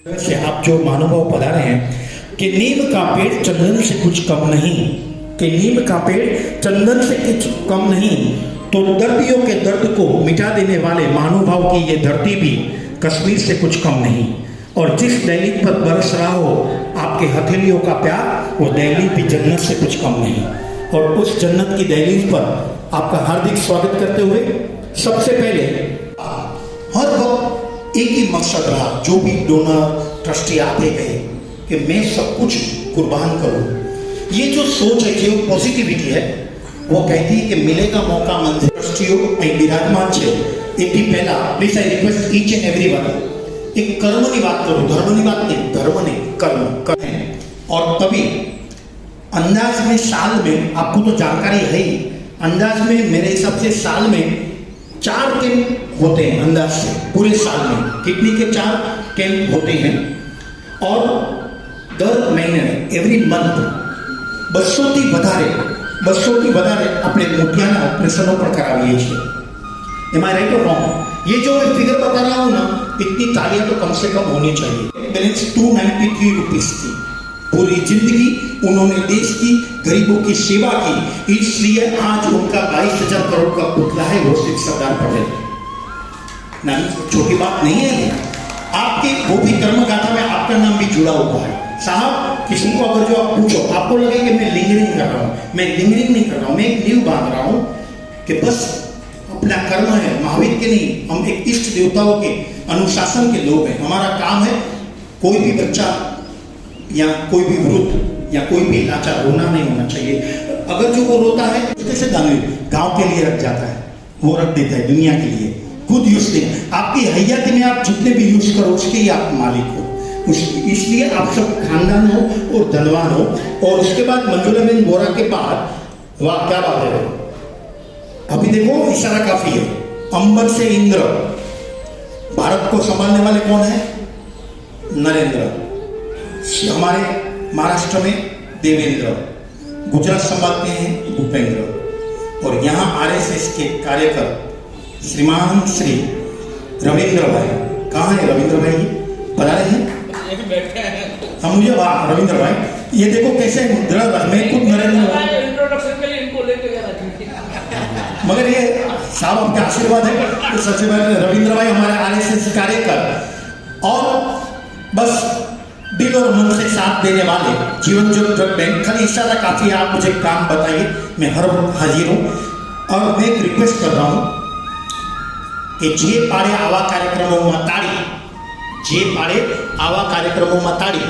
से आप जो महानुभाव पधारे हैं कि नीम का पेड़ चंदन से कुछ कम नहीं, कि नीम का पेड़ चंदन से कुछ कम नहीं, तो दर्दियों के दर्द को मिटा देने वाले महानुभाव की ये धरती भी कश्मीर से कुछ कम नहीं। और जिस दहलीज पर बरस रहा हो आपके हथेलियों का प्यार, वो दहलीज भी जन्नत से कुछ कम नहीं। और उस जन्नत की दहलीज पर आपका हार्दिक स्वागत करते हुए सबसे पहले हर वक्त एक ही मकसद रहा, जो भी डोनर ट्रस्टी आते गए, कि मैं सब कुछ कुर्बान करूं। ये जो सोच है, जो पॉजिटिविटी है, वो कहती है कि मिलेगा मौका मंजिल। ट्रस्टीओ विराजमान છે એથી પહેલા please I request each and everyone एक कर्म की बात करो, धर्म की बात नहीं, धर्म नहीं, कर्म। और तभी अंदाज में साल में, आपको तो जानकारी है ही, अंदाज में मेरे हिसाब से साल में 4 कैंप होते हैं। अंदाज से पूरे साल में कितनी के 4 कैंप होते हैं। और दर महीने एवरी मंथ 200 થી વધારે આપણે મોતિયાના ઓપરેશનો પણ કરાવીએ છીએ। एम आई राइट और रॉन्ग? ये जो मैं फिगर बता रहा हूँ ना, इतनी तालियां तो कम से कम होनी चाहिए। बैलेंस 293 रुपीज थी। पूरी जिंदगी उन्होंने देश की गरीबों की सेवा की, इसलिए आज उनका 22,000 करोड़ का पुतला है, वो सिर्फ सरदार पटेल। ना छोटी बात नहीं है। आपके वो भी कर्म गाथा में आपका नाम भी जुड़ा हुआ है। साहब, किसी को अगर जो आप पूछो, आपको लगे कि मैं लिंगरिंग कर रहा हूँ, मैं लिंगरिंग नहीं कर रहा हूँ, मैं एक नींव बांध रहा हूँ कि बस अपना कर्म है, महावीर के नहीं, हम एक इष्ट देवताओं के अनुशासन के लोग हैं। हमारा काम है, कोई भी बच्चा या कोई भी वृद्ध या कोई भी लाचार रोना नहीं होना चाहिए। अगर जो वो रोता है, कैसे दानवी गांव के लिए रख जाता है, वो रख देता है दुनिया के लिए, खुद यूज नहीं। आपकी हयाती में आप जितने भी यूज करो, उसके ही आप मालिक हो। इसलिए आप सब खानदान हो और धनवान हो। और उसके बाद मंजुलाबेन बोरा के बाद, वाह क्या बात है, अभी देखो इशारा काफी है। अंबर से इंद्र, भारत को संभालने वाले कौन है? नरेंद्र। हमारे महाराष्ट्र में देवेंद्र, गुजरात संभालते हैं भूपेंद्र। और यहाँ आरएसएस के कार्यकर श्रीमान श्री रविंद्र भाई, कहाँ है रविंद्र भाई? पधारे हैं? हम मुझे रविंद्र भाई, ये देखो कैसे मुद्रा, मैं खुद नरेंद्र, इंट्रोडक्शन के लिए इनको लेके गया था, मगर ये साहब आपका आशीर्वाद है। तो सबसे पहले रविंद्र भाई हमारे आरएसएस कार्यकर, और बस दिल और मन से साथ देने वाले जीवन ज्योति ड्रग बैंक। खाली इशारा काफी है, आप मुझे काम बताइए, मैं हर वक्त हाजिर हूँ। और मैं एक रिक्वेस्ट कर रहा हूँ कि जे पाड़े आवा कार्यक्रमों ताड़ी, जे पाड़े आवा कार्यक्रमों ताड़ी,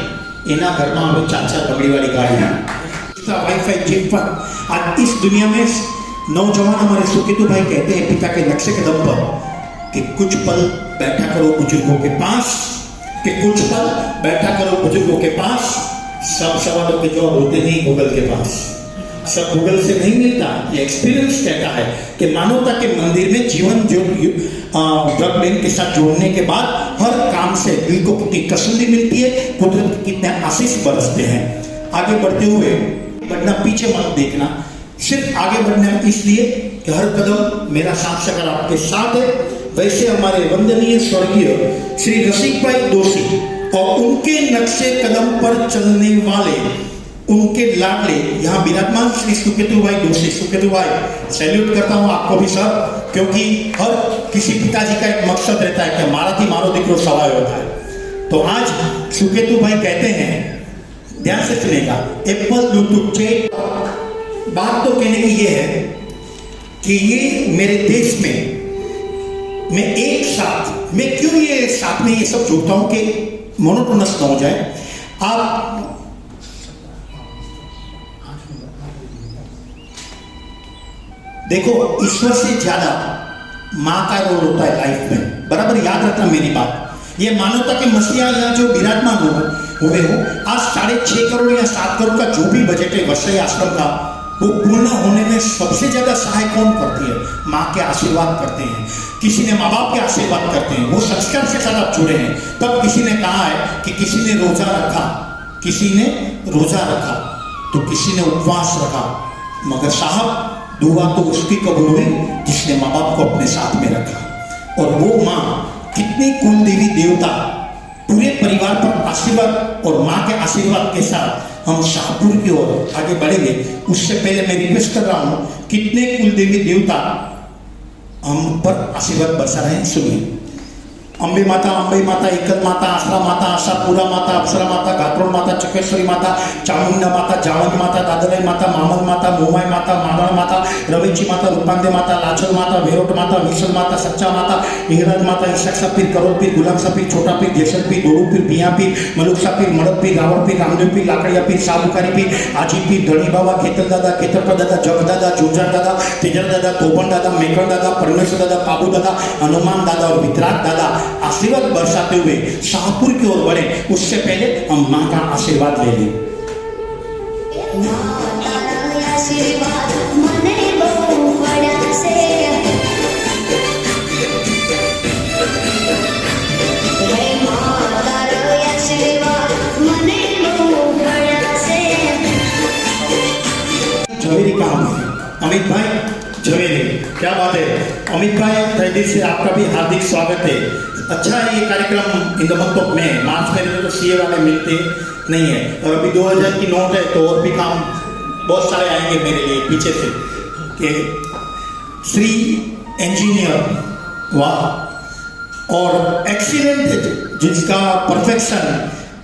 एना घर में हमें 4-4 बगड़ी वाली गाड़ियाँ, वाईफाई जिप पर। आज इस दुनिया में नौजवान हमारे सुकेतु भाई कहते हैं पिता के नक्शे के दम पर कि कुछ पल बैठा करो बुजुर्गों के पास, कि कुछ पल बैठा करो बुजुर्गों के पास। सब सवालों के जवाब होते नहीं गूगल के पास, सब गूगल से नहीं मिलता। ये एक्सपीरियंस कहता है कि मानवता के मंदिर में जीवन जो ड्रग बैंक के साथ जोड़ने के बाद हर काम से दिल को कितनी तसल्ली मिलती है, कुदरत के कितने आशीष बरसते हैं। आगे बढ़ते हुए बढ़ना, पीछे मत देखना, सिर्फ आगे बढ़ना इसलिए कि हर कदम मेरा साथ अगर आपके साथ है। वैसे हमारे वंदनीय स्वर्गीय श्री रसिक भाई दोषी और उनके नक्शे कदम पर चलने वाले, उनके लाडले यहाँ विराजमान श्री सुकेतु भाई दोषी। सुकेतु भाई सैल्यूट करता हूँ आपको भी सर, क्योंकि हर किसी पिताजी का एक मकसद रहता है कि मारा थी मारो दिक्रो सवाल होता है। तो आज सुकेतु भाई कहते हैं, ध्यान से सुनेगा, एप्पल ब्लूटूथ चेक। बात तो कहने की ये है कि ये मेरे देश में मैं एक साथ, मैं क्यों ये साथ में ये सब जोड़ता हूं कि मोनोटोनस न हो जाए। आप देखो, ईश्वर से ज्यादा मां का रोल होता है लाइफ में, बराबर याद रखना मेरी बात। ये मानवता के मसीहा यहाँ जो विराजमान हुए हो, आज 6.5 करोड़ या 7 करोड़ का जो भी बजट है वैश्य आश्रम का, वो पूर्ण होने में सबसे ज्यादा सहाय कौन करती है? माँ के आशीर्वाद करते हैं, किसी ने माँ बाप के आशीर्वाद करते हैं, वो संस्कार से साथ जुड़े हैं। तब किसी ने कहा है कि किसी ने रोजा रखा, किसी ने रोजा रखा तो किसी ने उपवास रखा, मगर साहब दुआ तो उसकी कबूल हुई जिसने माँ बाप को अपने साथ में रखा। और वो माँ कितनी कुल देवी देवता पूरे परिवार पर आशीर्वाद और माँ के आशीर्वाद के साथ हम शाहपुर की ओर आगे बढ़ेंगे। उससे पहले मैं रिक्वेस्ट कर रहा हूँ, कितने कुल देवी देवता हम पर आशीर्वाद बरसा रहे हैं, सुनिए। अंबे माता, एकल माता, आसरा माता, आशापुरा माता, अप्सरा माता, घातरोड माता, चकेश्वरी माता, चामुंडा माता, जावंगी माता, दादलाई माता, मामल माता, मोमाई माता, मामल माता, रवेची माता, रूपांदे माता, लाचल माता, वेरोट माता, विशल माता, सच्चा माता, इंगराज माता, इशक पीर, करोल पीर, गुलाम पीर, छोटा पीर, जैसल पीर, दोड़ू पीर, बिया पीर, मलुकसा पीर, मड़द पीर, रावण पीर, रामदेव पीर, लाकड़िया पीर, साबुकारी पीर, आजी पीर, धड़ी बाबा, खेतर दादा, खेतरपा दादा, जग दादा, जूझर दादा, तेजर दादा, तोपन दादा, मेकड़ दादा, परमेश्वर दादा, बाबू दादा, हनुमान दादा और वितराग दादा आशीर्वाद बरसाते हुए शाहपुर की ओर बढ़े। उससे पहले हम माँ का आशीर्वाद ले लें। आशीर्वाद मने बहु बड़ा से, हे माता रो आशीर्वाद मने बहु बड़ा से। झवेरी काम है अमित भाई, झवेरी, क्या बात है अमित भाई, तहे दिल से आपका भी हार्दिक स्वागत है। अच्छा है ये कार्यक्रम इन द मंथ ऑफ में, मार्च में तो सीए वाले मिलते नहीं है, और अभी 2000 की नोट है तो और भी काम बहुत सारे आएंगे मेरे लिए पीछे से। कि श्री इंजीनियर वाह, और एक्सीलेंट जिसका परफेक्शन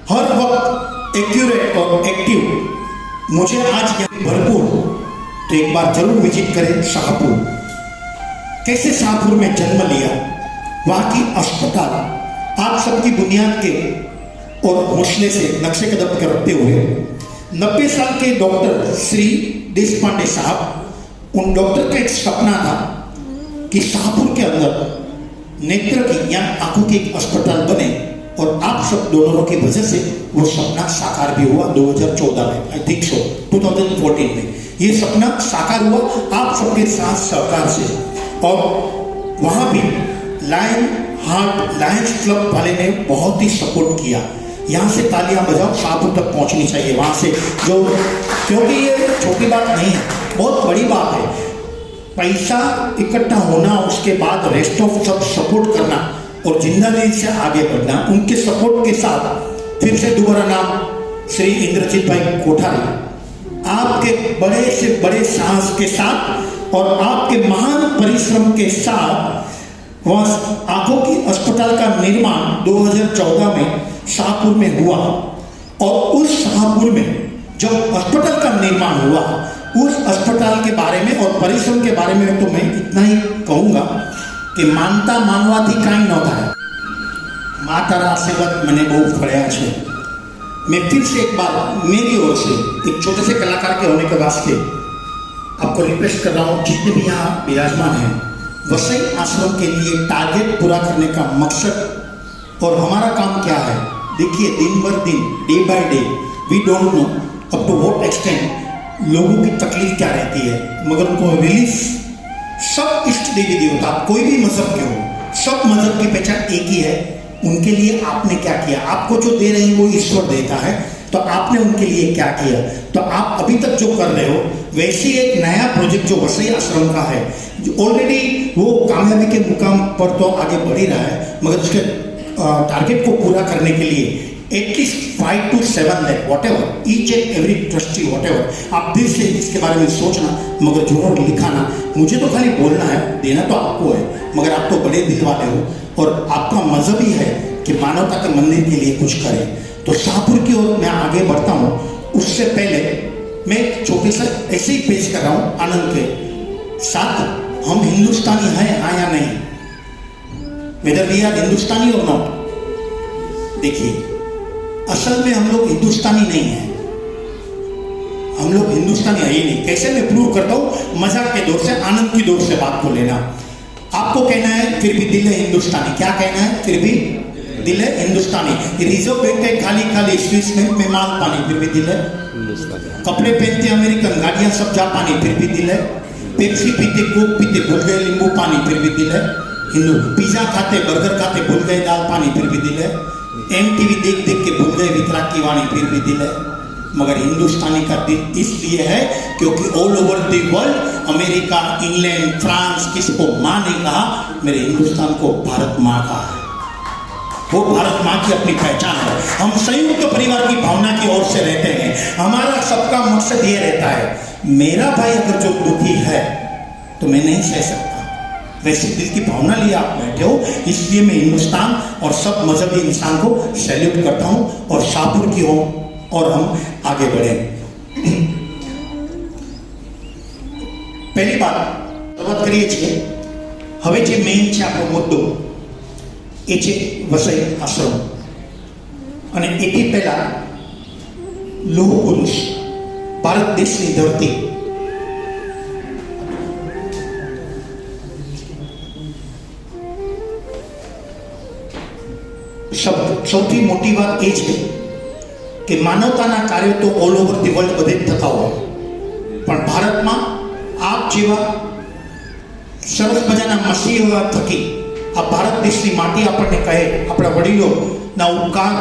हर वक्त एक्यूरेट और एक्टिव, मुझे आज यहाँ भरपूर, तो एक बार जरूर विजिट करें शाहपुर। कैसे शाहपुर में जन्म लिया, वहाँ की अस्पताल आप सबकी बुनियाद के और हौसले से नक्शे कदम पर रखते हुए 90 साल के डॉक्टर श्री देश पांडे साहब, उन डॉक्टर का एक सपना था कि शाहपुर के अंदर नेत्र की या आंखों की एक अस्पताल बने, और आप सब डोनरों की वजह से वो सपना साकार भी हुआ 2014 में, आई थिंक सो 2014 में ये सपना साकार हुआ आप सबके साथ सहकार से। और वहाँ भी लायंस क्लब वाले ने बहुत ही सपोर्ट किया। यहाँ से तालियां बजाओ, शाहपुर तक पहुँचनी चाहिए वहाँ से, जो क्योंकि ये छोटी बात नहीं है, बहुत बड़ी बात है। पैसा इकट्ठा होना, उसके बाद रेस्ट ऑफ सब सपोर्ट करना और जिंदगी से आगे बढ़ना, उनके सपोर्ट के साथ फिर से दोबारा नाम श्री इंद्रजीत भाई कोठारी, आपके बड़े से बड़े साहस के साथ और आपके महान परिश्रम के साथ वहाँ आंखों की अस्पताल का निर्माण 2014 में शाहपुर में हुआ। और उस शाहपुर में जब अस्पताल का निर्माण हुआ, उस अस्पताल के बारे में और परिश्रम के बारे में तो मैं इतना ही कहूँगा कि मानता मानवाથી કાંઈ ન થાય, माँ तारा आशीर्वाद मैंने बहुत फड़िया है। मैं फिर से एक बार मेरी ओर से एक छोटे से कलाकार के होने के वास्ते आपको रिक्वेस्ट कर रहा हूँ, जितने भी यहाँ विराजमान हैं, वसई आश्रम के लिए टारगेट पूरा करने का मकसद और हमारा काम क्या है। देखिए दिन भर दिन, day by day, we don't know up to what extent लोगों की तकलीफ क्या रहती है, मगर उनको रिलीफ, सब इष्ट देवी देवता, कोई भी मजहब के हो, सब मजहब की पहचान एक ही है। उनके लिए आपने क्या किया, आपको जो दे रहे हैं वो ईश्वर देता है, तो आपने उनके लिए क्या किया। तो आप अभी तक जो कर रहे हो, वैसे एक नया प्रोजेक्ट जो वसई आश्रम का है, जो ऑलरेडी वो कामयाबी के मुकाम पर तो आगे बढ़ ही रहा है, मगर उसके टारगेट को पूरा करने के लिए at least 5 to 7 lakh whatever each and every trustee whatever, आप दिल से इसके बारे में सोचना, मगर जरूर लिखाना। मुझे तो खाली बोलना है, देना तो आपको है, मगर आप तो बड़े दिल वाले हो और आपका मजहब ही है कि मानवता के मंदिर के लिए कुछ करें। तो शाहपुर की ओर मैं आगे बढ़ता हूँ। उससे पहले मैं एक छोटे सा ऐसे ही पेश कर रहा हूँ आनंद के साथ, हम हिंदुस्तानी हैं हाँ या नहीं, वेदर वी आर हिंदुस्तानी और नॉट। देखिए असल में हम लोग हिंदुस्तानी नहीं हैं, हम लोग हिंदुस्तानी है ही नहीं। कैसे मैं प्रूव करता हूँ, मजाक के दौर से, आनंद की दौर से बात को लेना। आपको कहना है फिर भी दिल है हिंदुस्तानी, क्या कहना है, फिर भी दिल है हिंदुस्तानी। रिजर्व बैंक है खाली खाली, स्विस बैंक में माल पानी, फिर भी दिल है हिंदुस्तानी। कपड़े पहनते अमेरिकन, गाड़ियां सब जापानी, फिर भी दिल है। पेप्सी पीते, कोक पीते, भूल गए नींबू पानी, फिर भी दिल है हिंदू। पिज्जा खाते, बर्गर खाते, भूल गए दाल पानी, फिर भी दिल है। MTV देख देख के भूल गए वितराग की वाणी, फिर भी दिल है। मगर हिंदुस्तानी का दिल इसलिए है क्योंकि all over the world, America, England, France, किसको माँ नहीं कहा, मेरे हिंदुस्तान को भारत माँ कहा है। वो भारत माँ की अपनी पहचान है। हम संयुक्त परिवार की भावना की ओर से रहते हैं। हमारा सबका मकसद ये रहता है, मेरा भाई अगर जो दुखी है तो मैं नहीं सह सकता, वैसे दिल की भावना लिए आप बैठे हो, इसलिए मैं हिंदुस्तान और सब मजहबी इंसान को सैल्यूट करता हूं और शाहपुर की ओर और हम आगे बढ़े। पहली बात શરૂઆત કરીએ છીએ। હવે જે મેઇન છે આપણો મુદ્દો એ છે વસઈ આશ્રમ, અને એથી પહેલા લોહ પુરુષ ભારત દેશની ધરતી। સૌથી મોટી વાત એ છે કે માનવતાના કાર્યો તો ઓલ ઓવર ધી વર્લ્ડ બધે જ થતા હોય, પણ ભારતમાં આપ જેવા સરસ મજાના મસીહા થકી આ ભારત દેશની માટી આપણને કહે, આપણા વડીલોના ઉપકાર,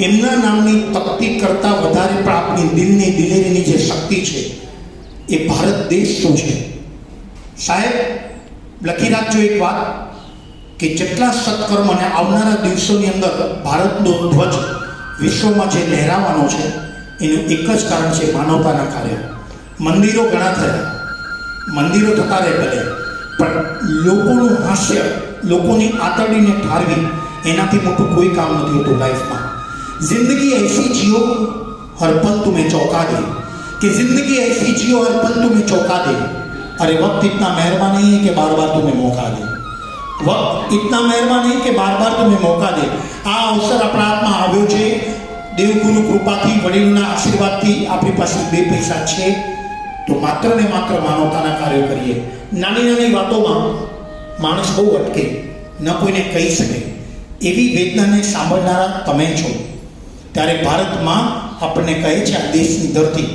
એમના નામની તકતી કરતાં વધારે પણ આપણી દિલની દિલેરીની જે શક્તિ છે એ ભારત દેશ શું છે। સાહેબ લખી રાખજો એક વાત કે જેટલા સત્કર્મ અને આવનારા દિવસોની અંદર ભારતનો ધ્વજ વિશ્વમાં જે લહેરાવાનો છે એનું એક જ કારણ છે માનવતાના કાર્ય। મંદિરો ઘણા થયા, મંદિરો થતા રહે ભલે, પણ લોકોનું હાસ્ય, લોકોની આતરડીને ઠારવી એનાથી મોટું કોઈ કામ નથી હોતું લાઈફમાં। जिंदगी ऐसी जियो हर पल तुम्हें चौंका दे, कि जिंदगी ऐसी जियो हर पल तुम्हें चौंका दे। अरे वक्त इतना मेहरबान नहीं है कि बार बार तुम्हें मौका दे, वक्त इतना मेहरबान नहीं कि बार बार तुम्हें मौका दे। આ અવસર આપણા હાથમાં આવ્યો છે, દેવગુરુ કૃપાથી, વડીલોના આશીર્વાદથી આપણી પાસે બે પૈસા છે તો માત્ર ને માત્ર માનવતાના કાર્યો કરીએ। નાની નાની વાતોમાં માણસ બહુ અટકે, ન કોઈને કહી શકે, એવી વેદનાને સાંભળનારા તમે છો। ત્યારે ભારતમાં આપણને કહે છે આ દેશની ધરતી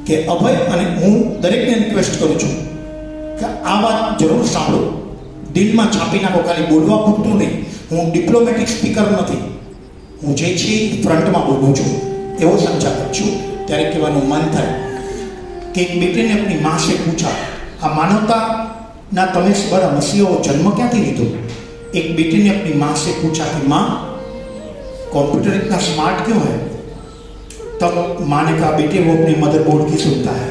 કે અભય, અને હું દરેકને રિક્વેસ્ટ કરું છું કે આ વાત જરૂર સાંભળો, દિલમાં છાપી નાખો, ખાલી બોલવા પૂરતું નહીં। હું ડિપ્લોમેટિક સ્પીકર નથી, હું જે છે ફ્રન્ટમાં બોલું છું એવો સંચાલક છું। ત્યારે કહેવાનું મન થાય કે એક બેटे ने अपनी माँ से पूछा, આ માનવતાના તમે બરા મસીહો જન્મ ક્યાંથી લીધો? एक बेटे ने अपनी माँ से पूछा कि माँ कंप्यूटर इतना स्मार्ट क्यों है? तब माँ ने कहा, बेटे वो अपनी मदरबोर्ड की सुनता है,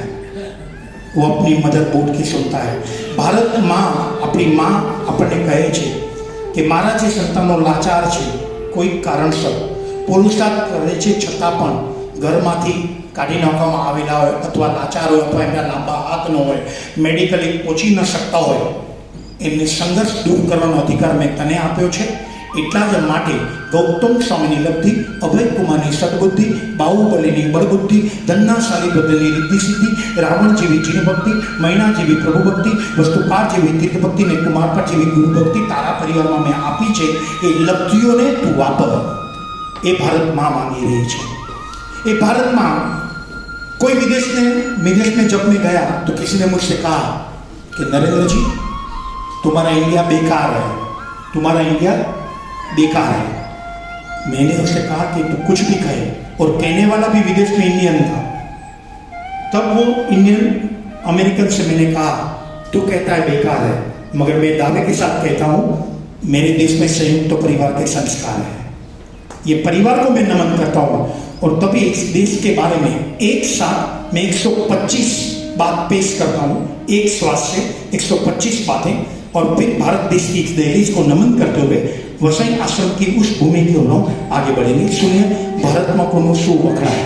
वो अपनी मदरबोर्ड की सुनता है। भारत माँ अपनी माँ अपने कहे छे कि मारा जे संतानो लाचार छे, कोई कारणसर पुरुषार्थ करे छे छतां पण घरमांथी काढी नाखवामां आवेला होय, अथवा लाचार होय, अथवा एमना लांबा हाथ न होय, मेडिकली पહોંચી ન શકતા હોય, એમને સંઘર્ષ દૂર કરવાનો અધિકાર મેં તને આપ્યો છે। એટલા જ માટે ગૌતમ સ્વામીની લબ્ધિ, અભયકુમારની સદબુદ્ધિ, બાહુબલીની બળબુદ્ધિ, ધન્નાશાલી બદલની રિદ્ધિ સિદ્ધિ, રાવણ જેવી જીનભક્તિ, મૈણા જેવી પ્રભુભક્તિ, વસ્તુપાર જેવી તીર્થભક્તિ ને કુમારપાર જેવી ગુરુભક્તિ તારા પરિવારમાં મેં આપી છે। એ લબ્ધિઓને તું વાપર, એ ભારત માં માંગી રહી છે। એ भारत में कोई विदेश में जब मैं गया तो किसी ने मुझसे कहा कि नरेंद्र जी तुम्हारा इंडिया बेकार है, तुम्हारा इंडिया बेकार है। मैंने उससे कहा कि तू कुछ भी कहे, और कहने वाला भी विदेश में इंडियन था। तब वो इंडियन अमेरिकन से मैंने कहा तू कहता है बेकार है, मगर मैं दावे के साथ कहता हूँ मेरे देश में संयुक्त परिवार के संस्कार है। ये परिवार को मैं नमन करता हूँ, और तभी इस देश के बारे में एक साथ मैं 125 बात पेश करता हूँ, एक श्वास से 125 बातें, और फिर भारत देश की इस दहलीज को नमन करते हुए वसई आश्रम की उस भूमि की ओर आगे बढ़ेंगे। सुनिए भारत में कोनो शू वखड़ा है।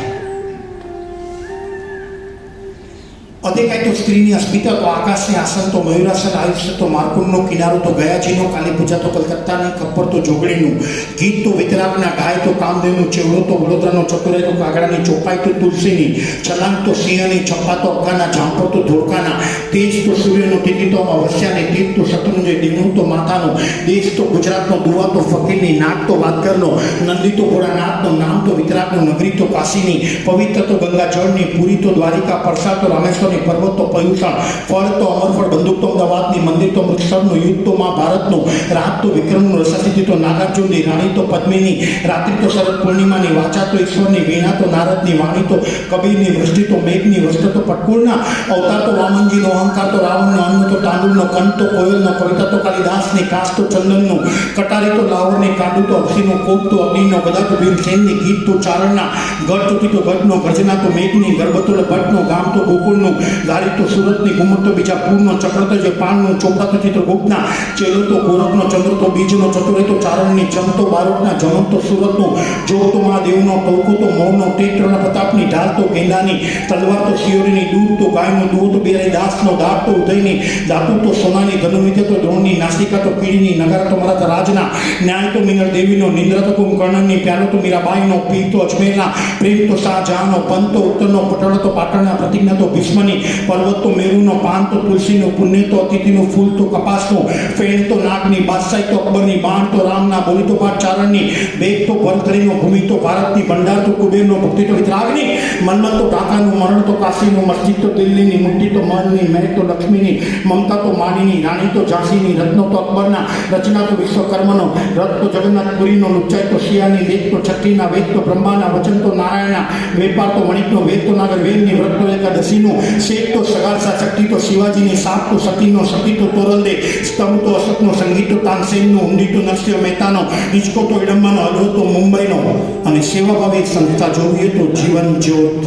અદેખાય તો સ્ત્રીની અસ્મિતા, તો આકાશને આસન, તો મયુરાસન, આયુષ્ય તો માર્કુંડનો કિનારો, તો ગયાજીનો, કાલી પૂજા તો કલકત્તાની, ખપ્પર તો જોગણીનું, ગીત તો વિતરાગના, ગાય તો કામદેવનું, ચેવડો તો વડોદરાનો, ચતુરાઈ તો કાગડાની, ચોપાઈ તો તુલસીની, છલાંગ તો સિંહની, છપ્પા તો અક્કાના, જામપર તો ધોળકાના, તેજ તો સૂર્યનો, તિથિ તો અવસ્યાની, તીર્થ તો શત્રુંજય, ડીંગણું તો માતાનું, દેશ તો ગુજરાતનો, દુવા તો ફકીરની, નાક તો વાદકરનો, નંદી તો ભોળાનાથનો, નામ તો વિતરાગનું, નગરી તો કાશીની, પવિત્ર તો ગંગા જળની, પુરી તો દ્વારિકા, પરસા તો રામેશ્વર, પર્વત તો પયુષણ, ફળ તો અમરફળ, બંદૂક તો અમદાવાદની, મંદિર તો અમૃતસરનું, યુદ્ધ તો મહાભારતનું, રાત તો વિક્રમનું, રસાસિદ્ધિ તો નાગાર્જુનની, રાણી તો પદ્મિની, રાત્રિ તો શરદ પૂર્ણિમાની, વાચા તો ઈશ્વરની, વીણા તો નારદની, વાણી તો કબીરની, વૃષ્ટિ તો મેઘની, વસ્ત્ર તો પટકુળના, અવતાર તો વામનજીનો, અહંકાર તો રાવણનો, અન્ન તો તાંડુ કાંદુલનો કંઠ તો કોયલનો, કવિતા તો કાલિદાસની, કાસ તો ચંદનનું, કટારી તો લાવણની, કાંડુ તો અક્ષીનું, કોપ તો અગ્નિનો, ગદા તો ભીમસેનની, ગીત તો ચારણના, ગઢ તૂટી તો ગઢનો, ગર્જના તો મેઘની, ગરબતો ભટ્ટનો, ગામ તો ગોકુળનું, ગાડી તો સુરતની, ઘુમટ તો બીજાપુરનો, ચક્ર તો જે પાનનું, ચોપડા તો ચિત્રગુપ્તના, ચેલો તો ગોરખનો, ચંદ્ર તો બીજનો, ચતુરે તો ચારણની, જમ તો બારોટના, જમન તો સુરતનું, જોગ તો મહાદેવનો, ટોકો તો મૌનો, ટેકરના પ્રતાપની, ઢાલ તો ગેંડાની, તલવાર તો શિયોરીની, દૂધ તો ગાયનું, દૂધ તો બેરાઈ દાસનો, દાંત તો ઉદયની, દાતુ તો સોનાની, ધનુવિદ્યા તો દ્રોણની, નાસિકા તો કીડીની, નગારા તો મરાઠા રાજના, ન્યાય તો મિનળ દેવીનો, નિંદ્રા તો કુંભકર્ણની, પ્યાલો તો મીરાબાઈનો, પીર તો અજમેરના, પ્રેમ તો શાહજહાંનો, પંત તો ઉત્તરનો, પટોળા તો પાટણના, પ્રતિજ્ઞા તો ભીષ્મની, પર્વત તો મેરુનો, પાન તો તુલસીનું, પુણ્ય તો અતિથિનું, ફૂલ તો કપાસનું, ફેણ તો નાગની, બાદશાહી તો અકબરની, બાણ તો રામના, બોલી તો પાઠ ચારણની, બેગ તો ભરતરીનો, ભૂમિ તો ભારતની, ભંડાર તો કુબેરનો, ભક્તિ તો વિતરાગની, મન્મથ તો ઢાકાનું, મરણ તો કાશીનું, મસ્જિદ તો દિલ્હીની, મુઠ્ઠી તો મનની, મહેક તો લક્ષ્મીની, મમતા તો માણીની, રાણી તો ઝાંસીની, રત્નો તો અકબરના, રચના તો વિશ્વકર્મનો, રથ તો જગન્નાથપુરીનો, લુચ્ચાઈ તો શિયાની, વેદ તો છઠ્ઠીના, વેદ તો બ્રહ્માના, વચન તો નારાયણના, વેપાર તો વણિકનો, વેદ તો નાગર વેદની, વ્રત તો એકાદશીનું, શેખ તો સગારસા, શક્તિ તો શિવાજીની, સાપ તો સતીનો, સતી તો તોરલદે, સ્તંભ તો અશોકનો, સંગીત તો તાનસેનનું, ઊંડી તો નરસિંહ મહેતાનો, હિંચકો તો ઇડમ્બાનો, હળવો તો મુંબઈનો, અને સેવાભાવી સંસ્થા જોઈએ તો જીવન જ્યોત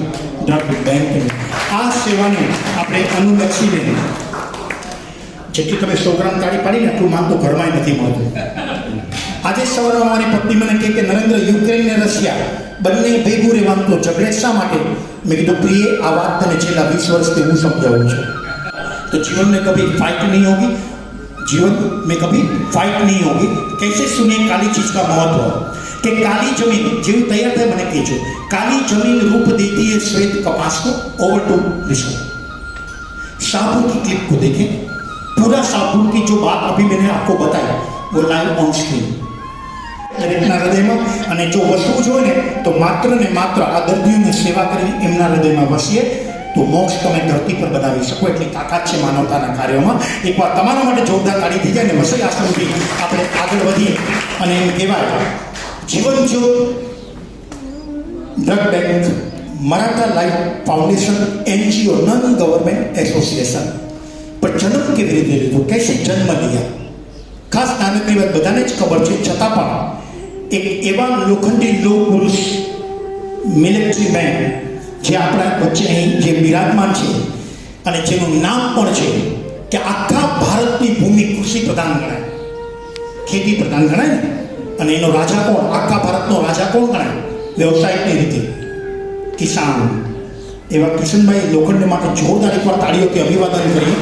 ડ્રગ બેંકની. આ સેવાને આપણે અનુલક્ષીને જેટલી તમે 100 ગ્રામ તાળી પાડીને એટલું માન તો ઘરમાં નથી મળતું. આજે સવારે અમારી પત્ની મને કહે કે નરેન્દ્ર, યુક્રેન ને રશિયા બંને ભેગું રહેવાનું તો ઝઘડે શા માટે? મેં કીધું પ્રિય, આ વાત તને છેલ્લા 20 વર્ષથી હું સમજાવું છું. तो जीवन में कभी फाइट नहीं होगी, जीवन में कभी फाइट नहीं होगी. कैसे सुनिए काली चीज का महत्व कि काली जमीन जीव तैयार थे मैंने कही काली जमीन रूप देती है श्वेत कपास को. ओवर टू विश्व शाहपुर की क्लिप को देखें. पूरा शाहपुर की जो बात अभी मैंने आपको बताई वो लाइव ऑन स्क्रीन. દરેકના હૃદયમાં અને જો વસવું જોઈએ ને તો માત્ર ને માત્ર આ દર્દીઓની સેવા કરીને એમના હૃદયમાં વસીએ તો મોક્ષ તમે ધરતી પર બનાવી શકો એટલી તાકાત છે માનવતાના કાર્યોમાં. એકવાર તમારા માટે જોરદાર તાળી થઈ જાય ને વસઈ આશ્રમથી આપણે આગળ વધીએ અને એમ કહેવાય જીવન જ્યોત drug bank Maratha life foundation NGO non government association પર જન્મ કેવી રીતે લીધો, कैसे જન્મ लिया. ખાસ નાનકડી વાત બધાને જ ખબર છે છતાં પણ એક એવા લોખંડી લોહ પુરુષ મિલિટરી મેન જે આપણા વચ્ચે અહીં જે બિરાજમાન છે અને જેનું નામ પણ છે કે આખા ભારતની ભૂમિ કૃષિ પ્રધાન ગણાય, ખેતી પ્રધાન ગણાય ને, અને એનો રાજા કોણ, આખા ભારતનો રાજા કોણ ગણાય વ્યવસાયિકની રીતે? કિસાન. એવા કિશનભાઈ લોખંડ માટે જોરદાર એકવાર તાળીઓથી અભિવાદન કરીએ.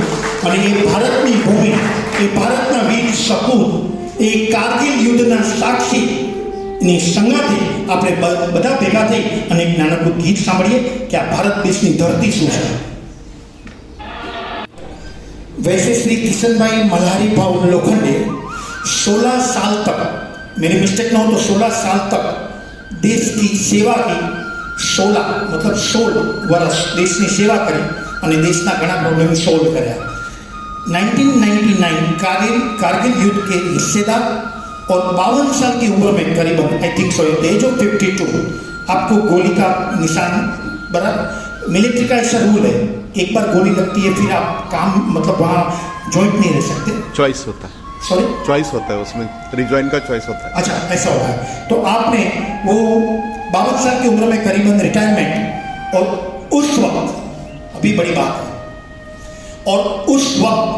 અને એ ભારતની ભૂમિ, એ ભારતના વીર સપૂત, એ કારગિલ યુદ્ધના સાક્ષીની સંગાથે આપણે બધા ભેગા થઈ અને એક નાનકડું ગીત સાંભળીએ કે આ ભારત દેશની ધરતી શું છે. वैसे श्री किशनभाई मल्हारी भाव लोखंडे 16 साल तक, मेरी मिस्टेक ना हो तो 16 साल तक देश की सेवा की. 16 मतलब 16 वर्ष देशની સેવા કરી અને દેશના ઘણા પ્રોબ્લેમ સોલ્વ કર્યા. 1999 कारगिल युद्ध के हिस्सेदार और 52 साल की उम्र में करीबन I think so at age of 52 आपको गोली का निशान, बराबर मिलिट्री का ऐसा रूल है एक बार गोली लगती है फिर आप काम मतलब वहाँ ज्वाइंट नहीं रह सकते. चॉइस होता है, सॉरी चॉइस होता है उसमें, रिज्वाइन का चॉइस होता है. अच्छा ऐसा होता है. तो आपने वो 52 साल की उम्र में करीबन रिटायरमेंट, और उस वक्त अभी बड़ी बात है, और उस वक्त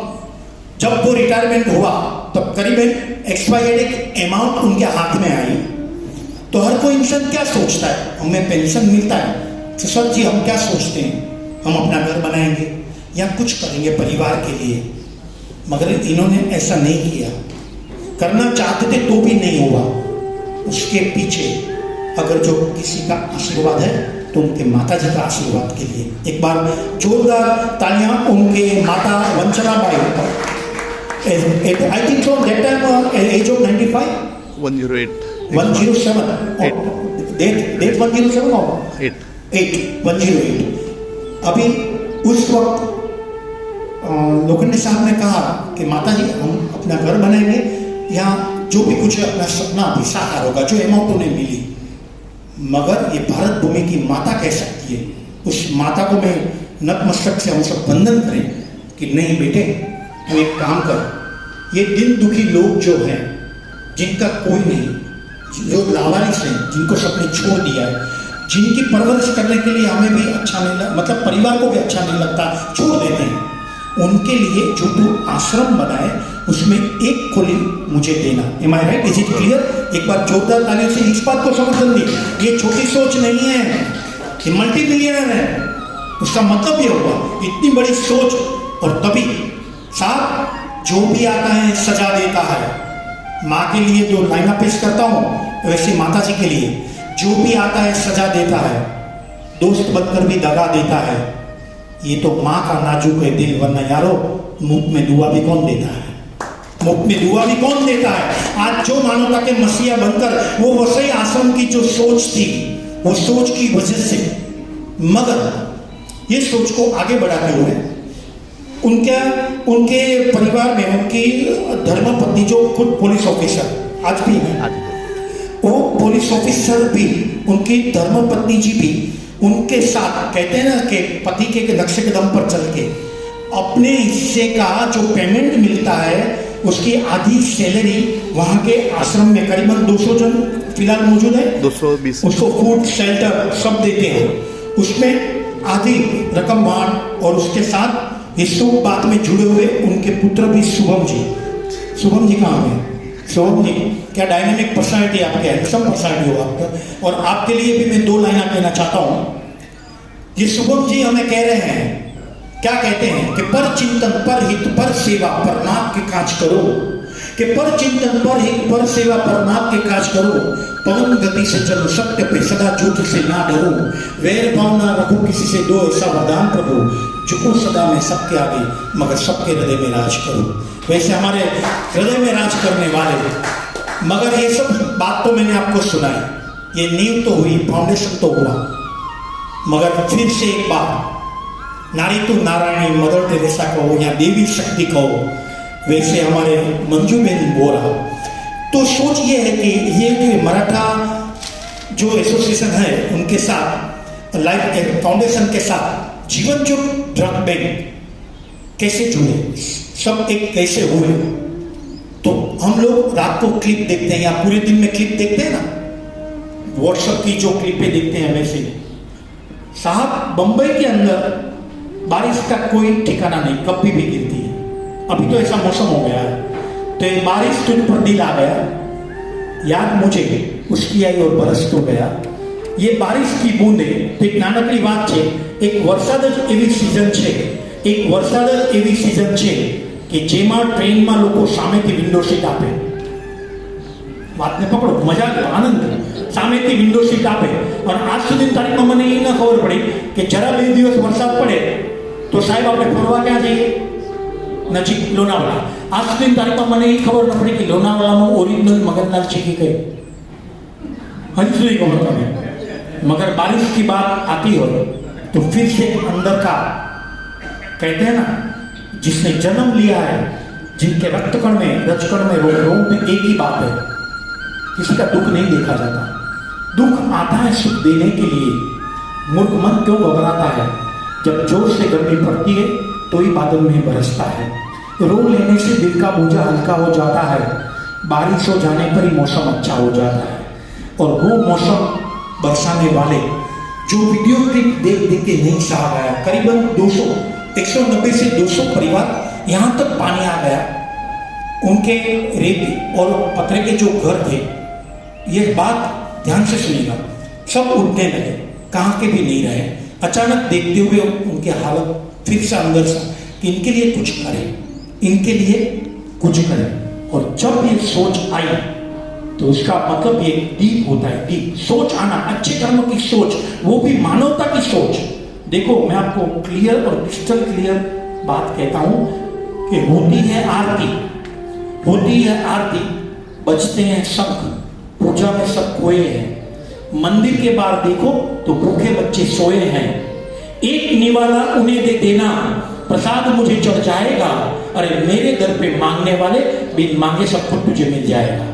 जब वो रिटायरमेंट हुआ तब करीबन एक्सपायर्ड एक अमाउंट उनके हाथ में आई. तो हर कोई इंसान क्या सोचता है, हमें पेंशन मिलता है तो सर जी हम क्या सोचते हैं हम अपना घर बनाएंगे या कुछ करेंगे परिवार के लिए, मगर इन्होंने ऐसा नहीं किया. करना चाहते थे तो भी नहीं हुआ. उसके पीछे अगर जो किसी का आशीर्वाद है तो उनके माता जी का आशीर्वाद के लिए एक बार जोरदार तालियां उनके माता Vanchanabai. I think so that time age of 95 108 107 date 107 और 108. अभी उस वक्त लोखंडे साहब ने कहा कि माता जी हम अपना घर बनाएंगे या जो भी कुछ है अपना सपना भी साकार होगा. जो अमाउंट उन्हें मिली, मगर ये भारत भूमि की माता कह सकती है. उस माता को मैं नतमस्तक से हम सब वंदन करें कि नहीं बेटे तू एक काम कर, ये दिन दुखी लोग जो हैं, जिनका कोई नहीं, जो लावारिस हैं, जिनको सबने छोड़ दिया है, जिनकी परवरिश करने के लिए हमें भी अच्छा नहीं लगता, मतलब परिवार को भी अच्छा नहीं लगता, छोड़ देते हैं, उनके लिए जो तू आश्रम बनाए उसमें एक खोली मुझे देना। Am I right? Is it clear? एक बार जोरदार तालियों से इस बात को समझ ली, ये छोटी सोच नहीं है, ये मल्टी मिलियनर है। उसका मतलब ये होगा इतनी बड़ी सोच। और तभी साहब जो भी आता है सजा देता है। माँ के लिए जो लाइना पेश करता हूँ वैसे माता जी के लिए जो भी आता है सजा देता है, दोस्त बनकर भी दगा देता है। ये तो माँ का नाजुक है दिल, वरना यारो मुफ्त में दुआ भी कौन देता है? मुफ्त में दुआ भी कौन देता है? आज जो मानवता के मसीहा बनकर वो वसई आश्रम की जो सोच थी, वो सोच की वजह से, मगर ये सोच को आगे बढ़ाते हुए उनके परिवार में उनकी धर्मपत्नी जो खुद पुलिस ऑफिसर आज भी है, वो पुलिस ऑफिसर भी, उनकी धर्मपत्नी जी भी उनके साथ कहते हैं ना कि पति के नक्शे कदम पर चल के अपने हिस्से का जो पेमेंट मिलता है उसकी आधी सैलरी वहाँ के आश्रम में करीबन 200 जन फिलहाल मौजूद है, 220 उसको फूड शेल्टर सब देते हैं, उसमें आधी रकम बांट। और उसके साथ इस बात में जुड़े हुए उनके पुत्र भी शुभम जी कहाँ हैं? शुभम जी क्या डायनामिक पर्सनालिटी आपके, हैंडसम पर्सनालिटी हो आपका। और आपके लिए भी मैं 2 लाइना कहना चाहता हूँ। ये शुभम जी हमें कह रहे हैं, क्या कहते हैं कि पर चिंतन पर हित पर सेवा पर नाथ के काज करो, कि पर चिंतन पर हित पर सेवा पर नाथ के काज करो, पवन गति से चलो सत्य पे सदा झूठ से ना डरो, वैर भाव ना रखो किसी से, दो ऐसा वरदान प्रभु, झुको सदा में सबके आगे मगर सबके हृदय में राज करो। वैसे हमारे हृदय में राज करने वाले, मगर ये सब बात तो मैंने आपको सुनाई, ये नींव तो हुई, फाउंडेशन तो हुआ, मगर फिर से एक बात, नारी तो नारायणी, मदर टेरेसा कहो या देवी शक्ति कहो, वैसे हमारे मंजू बेन बोरा, तो सोच ये है कि ये जो मराठा जो एसोसिएशन है उनके साथ, लाइफ फाउंडेशन के साथ जीवन जो ड्रग बैंक कैसे जुड़े, सब एक कैसे हुए। तो हम लोग रात को क्लिप देखते हैं या पूरे दिन में क्लिप देखते हैं ना, व्हाट्सएप की जो क्लिपें देखते हैं, वैसे साहब बंबई के अंदर बारिश का कोई ठिकाना नहीं, कभी भी गिरती है। अभी तो ऐसा मौसम हो गया है, तो एक बारिश तुझ पर दिल आ गया, याद मुझे उसकी आई और बरस तो गया। ये बारिश की बूंदे तो एक नानकड़ी बात है, एक वरसाद एवी सीजन है, एक वरसाद एवी सीजन है कि जेमा ट्रेन में लोग सामे की विंडो सीट आपे, बात ने पकड़ो, मजा आनंद, सामे की विंडो सीट आपे। और आज सुधी तारीख में मैंने ये ना खबर पड़ी कि जरा 2 દિવસ वरसाद पड़े तो साहेब आपने फरवा क्या जाइए नजीक लोनावाला। आज सुधी तारीख में मैंने ये खबर न पड़ी कि लोनावाला में ओरिजिनल मगनलाल चीकी गए, हज सुधी खबर नहीं। मगर बारिश की बात आती हो तो फिर से अंदर का कहते हैं ना, जिसने जन्म लिया है, जिनके रक्तकण में रजकण में रोम में एक ही बात है, किसी का दुख नहीं देखा जाता। दुख आता है सुख देने के लिए। मूर्ख मन क्यों घबराता है? जब जोर से गर्मी पड़ती है तो ही बादल में बरसता है। रो लेने से दिल का बोझा हल्का हो जाता है, बारिश हो जाने पर ही मौसम अच्छा हो जाता है। और वो मौसम बरसाने वाले जो वीडियो क्लिप देख देख के नहीं सहा गया, करीबन 190 से 200 परिवार यहाँ तक पानी आ गया, उनके रेत और पतरे के जो घर थे, ये बात ध्यान से सुनिएगा, सब उठने लगे, कहाँ के भी नहीं रहे। अचानक देखते हुए उनकी हालत फिर से अंदर से कि इनके लिए कुछ करें, इनके लिए कुछ करें। और जब ये सोच आई तो उसका मतलब ये डीप होता है, डीप सोच आना, अच्छे कर्म की सोच, वो भी मानवता की सोच। देखो मैं आपको क्लियर और क्रिस्टल क्लियर बात कहता हूं कि होती है आरती, होती है आरती, बजते हैं शंख, पूजा में सब खोए हैं, मंदिर के बाहर देखो तो भूखे बच्चे सोए हैं, एक निवाला उन्हें दे देना, प्रसाद मुझे चढ़ जाएगा, अरे मेरे दर पे मांगने वाले बिन मांगे सब कुछ तुझे मिल जाएगा।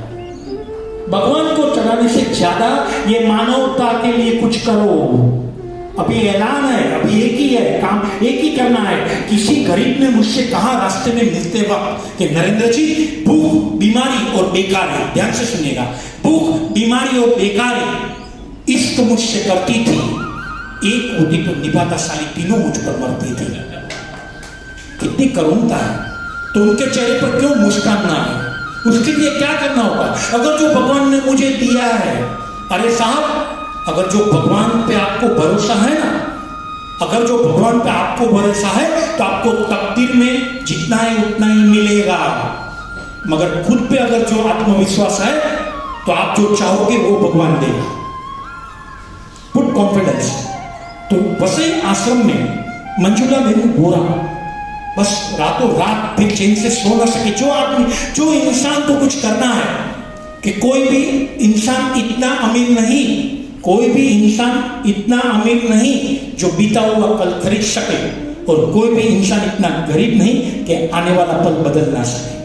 भगवान को चढ़ाने से ज्यादा ये मानवता के लिए कुछ करो, अभी ऐलान है, अभी एक ही है काम, एक ही करना है। किसी गरीब ने मुझसे कहा रास्ते में मिलते वक्त कि नरेंद्र जी, भूख, बीमारी और बेकारी, ध्यान से सुनिएगा, भूख, बीमारी और बेकारी इश्क मुझसे करती थी, एक होती तो निभाता साली तीनों मुझ पर मरती थी। कितनी करुणता है। तो उनके चेहरे पर क्यों मुस्कान ना है? उसके लिए क्या करना होगा? अगर जो भगवान ने मुझे दिया है, अरे साहब, अगर जो भगवान पे आपको भरोसा है ना, अगर जो भगवान पे आपको भरोसा है तो आपको तकदीर में जितना है उतना ही मिलेगा। मगर खुद पे अगर जो आत्मविश्वास है तो आप जो चाहोगे वो भगवान देगा। Put confidence. तो वसई आश्रम में मंजुला बहन गोरा बस रातों रात फिर चैन से सो न सके। जो आदमी, जो इंसान को कुछ करना है कि कोई भी इंसान इतना अमीर नहीं, कोई भी इंसान इतना अमीर नहीं जो बीता हुआ कल खरीद सके, और कोई भी इंसान इतना गरीब नहीं कि आने वाला पल बदल ना सके।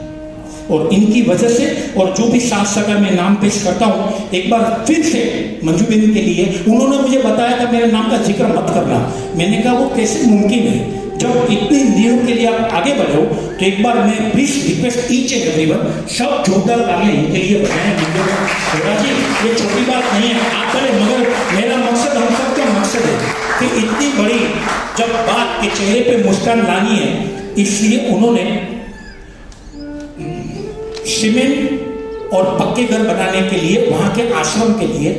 और इनकी वजह से, और जो भी साथ सगा मैं नाम पेश करता हूं, एक बार फिर से मंजू बेन के लिए, उन्होंने मुझे बताया था मेरे नाम का जिक्र मत करना। मैंने कहा वो कैसे मुमकिन है? जब इतने दिनों के लिए आप आगे बढ़े हो तो एक बार मैं please request each and everyone, सब जोरदार तालियां इनके लिए बजाएं। जी, ये छोटी बात नहीं है, आप बोले, मगर मेरा मकसद, हम सब का मकसद है कि इतनी बड़ी जब बात के चेहरे पे मुस्कान लानी है, इसलिए उन्होंने सीमेंट और पक्के घर बनाने के लिए, वहां के आश्रम के लिए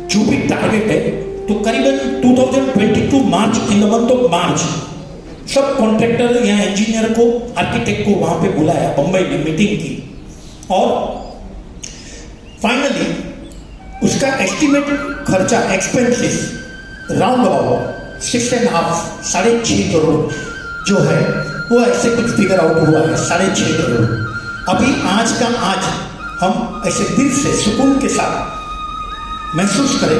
जो भी टारगेट है, तो करीबन 2022 March, in the month of March, सब कॉन्ट्रैक्टर या इंजीनियर को, आर्किटेक्ट को वहां पे बुलाया, बंबई में मीटिंग की, और फाइनली उसका एस्टिमेट खर्चा, एक्सपेंसेस राउंड अबाउट 6.5, 6.5 करोड़ जो है वो ऐसे कुछ फिगर आउट हुआ है, 6.5 करोड़। अभी आज का आज हम ऐसे दिल से सुकून के साथ महसूस करें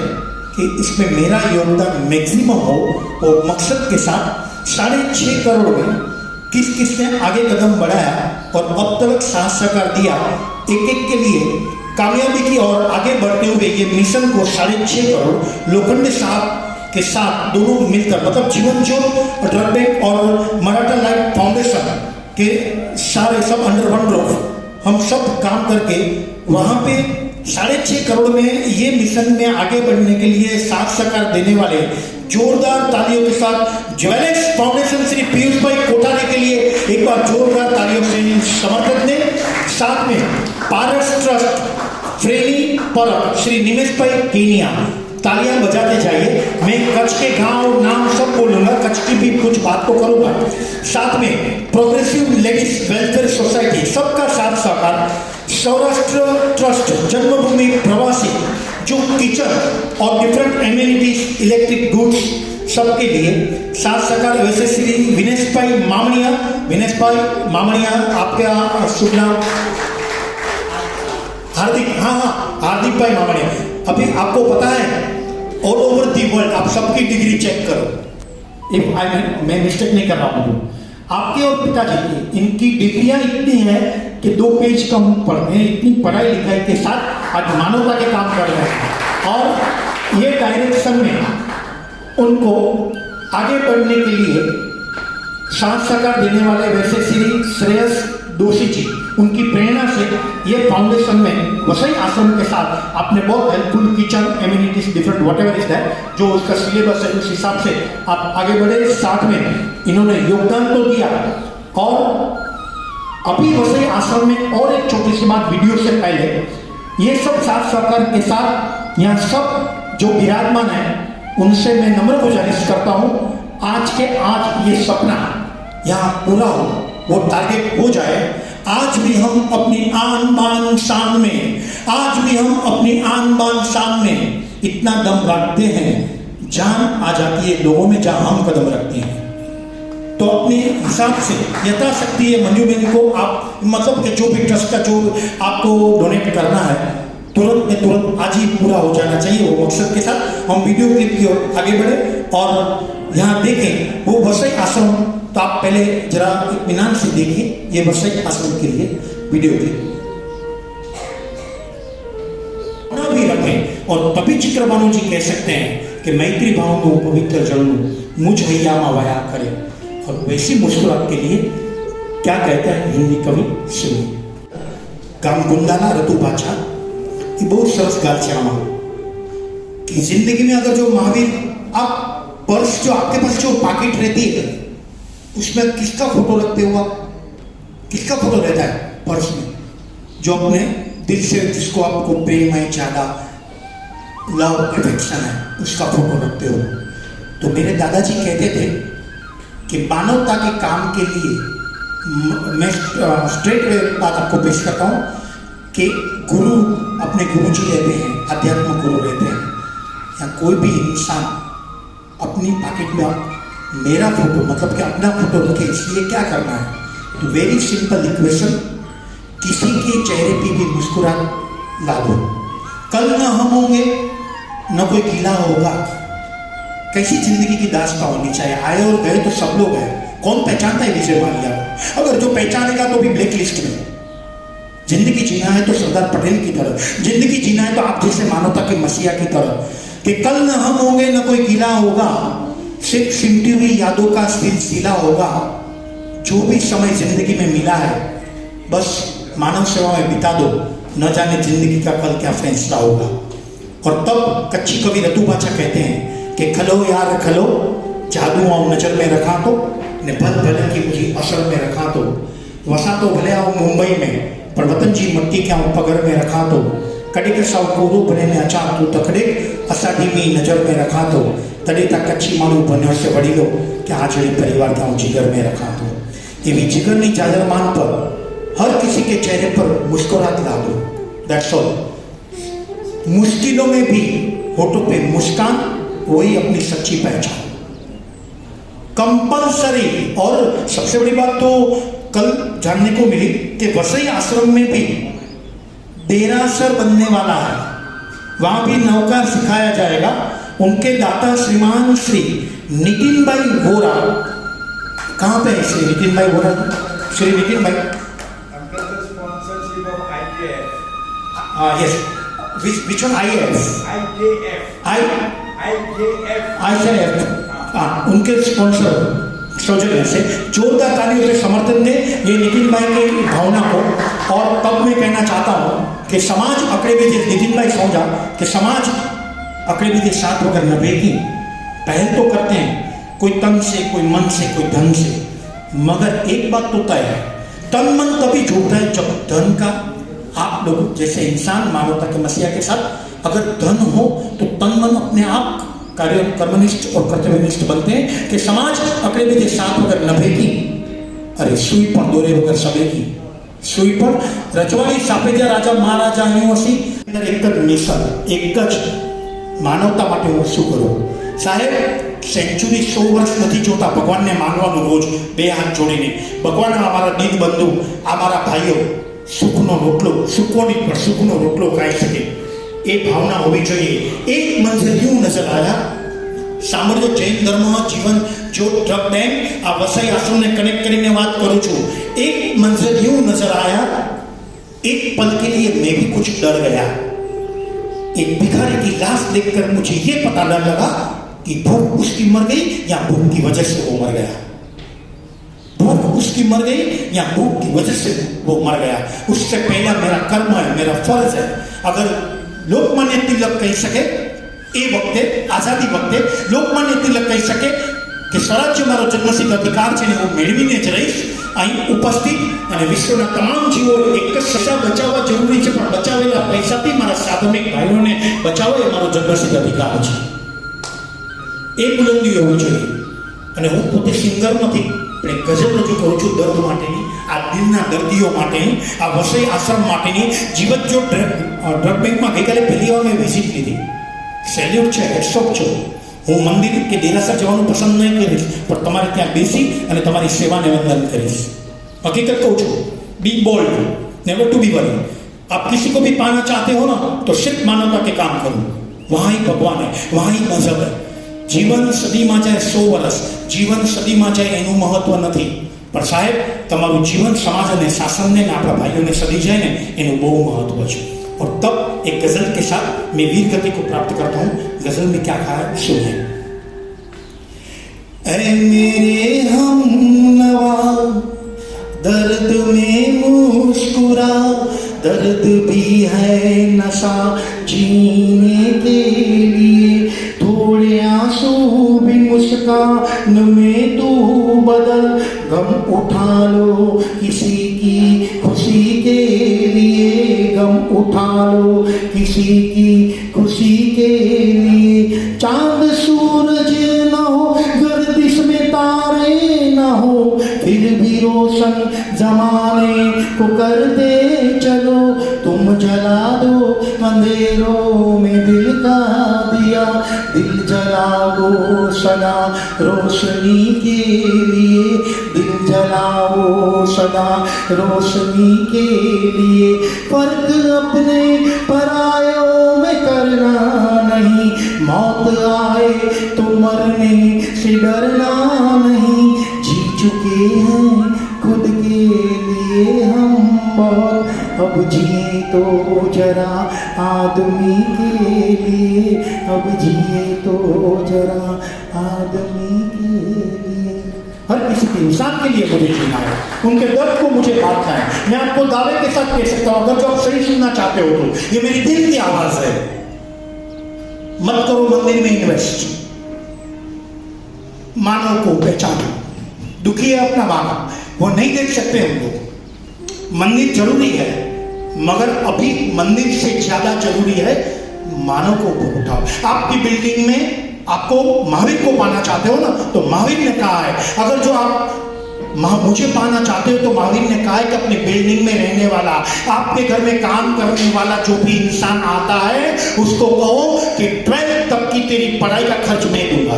कि इसमें मेरा योगदान मैक्सिमम हो, और मकसद के साथ 6.5 करोड़ में किस किस ने आगे कदम बढ़ाया और अब तक साथ सहकार दिया, एक एक के लिए कामयाबी की और आगे बढ़ते हुए ये मिशन को 6.5 करोड़ लोखंडे साहब के साथ दोनों मिलकर, मतलब जीवन ज्योति ड्रग बैंक और मराठा लाइफ फाउंडेशन के सारे सब अंडर वन रूफ हम सब काम करके वहाँ पे 6.5 करोड़ में ये मिशन में आगे बढ़ने के लिए साथ सहकार देने वाले, जोरदार तालियों के साथ ज्वेलेक्स फाउंडेशन श्री पीयूष भाई कोठारे के लिए एक बार जोरदार तालियों से समर्थन दें। साथ में पारस ट्रस्ट फ्रेनी पर श्री निमेश भाई केनिया, तालियां बजाते जाइए। मैं कच्छ के गांव नाम सब बोलूंगा, कच्छ की भी कुछ बात तो करूंगा। साथ में प्रोग्रेसिव लेडीज वेलफेयर सोसाइटी, सबका साथ सहकार, सौराष्ट्र ट्रस्ट, जन्मभूमि प्रवासी, जो किचन और डिफरेंट एम्यूनिटीज, इलेक्ट्रिक गुड्स सबके लिए साथ सहकार। वैसे श्री विनेश भाई मामणिया, विनेश भाई मामणिया, आपका शुभ नाम? हार्दिक, हाँ, हार्दिक भाई मामणिया। अभी आपको पता है ऑल ओवर दी वर्ल्ड आप सबकी डिग्री चेक करो, इफ मैं मिस्टेक नहीं कर रहा हूँ, आपके और पिताजी की, इनकी डिग्रियां इतनी है कि 2 पेज कम पढ़ते हैं, इतनी पढ़ाई लिखाई के साथ आज मानवता के काम कर रहे हैं। और ये डायरेक्शन में उनको आगे बढ़ने के लिए साथ सहकार देने वाले वैसे श्री श्रेयस दोषी जी, उनकी प्रेरणा से ये फाउंडेशन में वसई आश्रम के साथ आपने बहुत helpful kitchen amenities different what ever is that, जो उसका सिलेबस है उस हिसाब से आप आगे बढ़े। साथ में इन्होंने योगदान तो दिया, और अभी वसई आश्रम में और एक छोटी सी बात, वीडियो से पहले ये सब साथ सहकार के साथ यहाँ सब जो विराजमान है उनसे मैं नम्र गुजारिश करता हूँ, आज के आज ये सपना यहाँ पूरा हो, वो टारगेट हो जाए। आज भी हम अपनी आन बान शान में, आज भी हम अपनी आन बान शान में इतना दम रखते हैं, जान आ जाती है लोगों में जहां हम कदम रखते हैं। तो अपने हिसाब से यथाशक्ति ये मंजू बेन को आप, मतलब कि जो भी ट्रस्ट का जो आपको डोनेट करना है, तुरंत में तुरंत आज ही पूरा हो जाना चाहिए। वो मकसद के साथ हम वीडियो क्लिप की ओर आगे बढ़े और यहाँ देखें वो वसई आश्रम। तो आप पहले जरा इत्मीनान से देखिए ये वसई आश्रम के लिए वीडियो क्लिप ना भी रखें, और तभी चित्रबानु जी कह सकते हैं कि मैत्री भावનું પવિત્ર જળનું મુझ હૈયામાં વયા કરે। और वैसी मुस्कुराहट के लिए क्या कहता है हिंदी कवि सुनिए। गाम गुंदाना रतु पाचा ये बहुत सरस गाल છે આમાં कि जिंदगी में अगर जो महावीर आप पर्स जो आपके पास जो पैकेट रहती है उसमें किसका फोटो रखते हो आप? किसका फोटो रहता है पर्स में? जो अपने दिल से जिसको आपको प्रेम है, ज्यादा लव अफेक्शन है, उसका फोटो रखते हो। तो मेरे दादाजी कहते थे कि मानवता के काम के लिए मैं स्ट्रेट वे बात आपको पेश करता हूँ कि गुरु अपने गुरु जी रहते हैं, अध्यात्म गुरु रहते हैं, या कोई भी इंसान अपनी पॉकेट में आप मेरा फोटो मतलब कि अपना फोटो रखे, इसलिए क्या करना है? तो वेरी सिंपल इक्वेशन, किसी के चेहरे पे भी मुस्कुराहट ला दो। कल न हम होंगे न कोई गीला होगा। कैसी जिंदगी की दास्तां होनी चाहिए? आए और गए तो सब लोग हैं, कौन पहचानता है विजय माल्या को? अगर जो पहचानेगा तो भी ब्लैक लिस्ट में। जिंदगी जीना है तो सरदार पटेल की तरह, जिंदगी जीना है तो आप जैसे मानवता के मसीहा की तरह, कि कल न हम होंगे न कोई गीला होगा, सिर्फ सिमटी हुई यादों का सिलसिला होगा। जो भी समय जिंदगी में मिला है बस मानव सेवा में बिता दो, न जाने जिंदगी का कल क्या फैसला होगा। और तब कच्ची कवि रतु पाचा कहते हैं कि खलो यार खलो, जादू आओ नजर में रखा तो, ने भल भले की मुझे असर में रखा तो, वसा तो भले आओ मुंबई में, पर वतन जी मट्टी क्या पगर में रखा तो, कड़िक साव कोरो बने ने अचा तू तकड़े, असाधी में नजर में रखा तो, तड़े तक कच्ची मानू बनो से वड़ी लो कि आजड़ी परिवार का जिगर में रखा तो। ये भी जिगर नहीं जाजरमान पर हर किसी के चेहरे पर मुस्कुराहट ला दो। That's all. मुश्किलों में भी होठों पे मुस्कान, वही अपनी सच्ची पहचान। कंपलसरी। और सबसे बड़ी बात तो कल जानने को मिली कि वसई आश्रम में भी देरासर बनने वाला है, वहां भी नौकार सिखाया जाएगा। उनके दाता श्रीमान श्री नितिन भाई वोरा, कहाँ पे है श्री नितिन भाई वोरा? श्री नितिन भाई yes, which one? IAF उनके स्पॉन्सर सौजन्य से जोरदार तालियों से समर्थन दे ये नितिन भाई की भावना को। और तब मैं कहना चाहता हूँ कि समाज अकड़े भी नितिन भाई समझा कि समाज अकड़े भी साथ वगैरह न भेगी। पहल तो करते हैं कोई तन से, कोई मन से, कोई धन से, मगर एक बात तो तय है, तन मन तभी जुड़ता है जब धन का आप लोग जैसे इंसान मानवता के मसीहा के साथ अगर धन हो तो तन मन अपने आप कार्य कर्मनिष्ठ और कर्तव्यनिष्ठ बनते हैं कि समाज अकड़े भी साथ वगैरह न भेगी। अरे सुई पर दोरे वगैरह सबेगी, सुई पर रजवाड़ी सापेजा राजा महाराजा हसी एक मिशन एक मानवता માટે હું શું કરું? સાહેબ સેન્ચુરી 100 વર્ષ નથી જોતા ભગવાનને માનવાનું રોજ બે હાથ જોડીને, ભગવાન અમારા દીન બંધુ, અમારા ભાઈઓ સુખનો રોટલો સુકોની પર સુખનો રોટલો ખાઈ શકે એ ભાવના હોવી જોઈએ। એક મંઝિલ यूं નજર આયા સાંભળજો જૈન ધર્મ જીવન જો ડ્રગ ડેમ આ વસઈ આશ્રમને કનેક્ટ કરીને વાત કરું છું। એક મંઝિલ यूं नजर आया, एक पल के लिए मैं भी कुछ डर गया। एक भिखारी की लाश देखकर मुझे ये पता न लगा कि भूख उसकी मर गई या भूख की वजह से वो मर गया। भूख उसकी मर गई या भूख की वजह से वो मर गया। उससे पहला मेरा कर्म है, मेरा फर्ज है। अगर लोकमान्य तिलक कही सके ए वक्ते आजादी वक्ते लोकमान्य तिलक कही सके कि स्वराज्य मारो जन्मसिद्ध अधिकार है वो मेळवीने ज रहीश। અહીં ઉપસ્થિત અને વિશ્વના તમામ જીવો એક જ સજા બચાવવા જરૂરી છે, પણ બચાવેલા પૈસાથી મારા સાધનિક ભાઈઓને બચાવો એ મારો જન્મસિદ્ધ અધિકાર છે। એ બુલંદી હોવી જોઈએ। અને હું પોતે સિંગર નથી, પણ એક ગઝલ રજૂ કરું છું દર્દ માટેની, આ દિલના દર્દીઓ માટેની, આ વસઈ આશ્રમ માટેની। જીવત જો ડ્રગ બેંકમાં ગઈકાલે પહેલી વાર મેં વિઝિટ લીધી। સેલ્યુટ છે, હેડ્સઓફ છે। હું મંદિર કે દેરાસર જવાનું પસંદ નહીં કરીશ, પણ તમારે ત્યાં બેસી અને તમારી સેવાને વંદન કરીશ। હકીકત કહું છું, be bold, never to be worry. आप किसी को भी पाना चाहते हो ना तो सिर्फ मानवता के काम करो, वहाँ ही भगवान है, वहाँ ही मजहब है। जीवन सदीમાં જાય 100 વર્ષ, જીવન સદીમાં જાય એનું મહત્વ નથી, પણ સાહેબ તમારું જીવન સમાજ અને શાસનને આપણા ભાઈઓને સદી જાય ને એનું બહુ મહત્વ છે। और तब एक गजल के साथ मैं वीर गति को प्राप्त करता हूं। गजल में क्या कहा है सुनिए। ऐ मेरे हमनवा दर्द में मुस्कुरा, दर्द भी है नशा जीने के लिए, थोड़े आंसू भी मुस्कान में तू बदल, गम उठा लो किसी की खुशी के लिए, गम उठा लो किसी की खुशी के लिए। चांद सूरज न हो, गर्दिश में तारे न हो, फिर भी रोशन जमाने को कर दे चलो, तुम जला दो अंधेरों में दिल का दिया, दिल जलाओ सदा रोशनी के लिए, दिल जलाओ सदा रोशनी के लिए। फर्क अपने परायों में करना नहीं, मौत आए तो मरने से डरना नहीं, जी चुके हैं खुद के लिए हम बहुत, अब जिए तो जरा आदमी के लिए, अब जिए तो जरा आदमी के लिए। हर किसी के इंसान के लिए मुझे जीना है, उनके दर्द को मुझे बांटना है। मैं आपको दावे के साथ कह सकता हूं, अगर जो आप सही सुनना चाहते हो तो ये मेरी दिल की आवाज है। मत करो मंदिर में इन्वेस्ट, मानव को पहचानो, दुखी है अपना मानव, वो नहीं देख सकते हम लोग। मंदिर जरूरी है, मगर अभी मंदिर से ज्यादा जरूरी है मानव को उठाओ। आपकी बिल्डिंग में आपको महावीर को पाना चाहते हो ना, तो महावीर ने कहा है, अगर जो आप मुझे पाना चाहते हो तो महावीर ने कहा है कि अपने बिल्डिंग में रहने वाला, आपके घर में काम करने वाला जो भी इंसान आता है उसको कहो कि 12th तक की तेरी पढ़ाई का खर्च मैं दूंगा।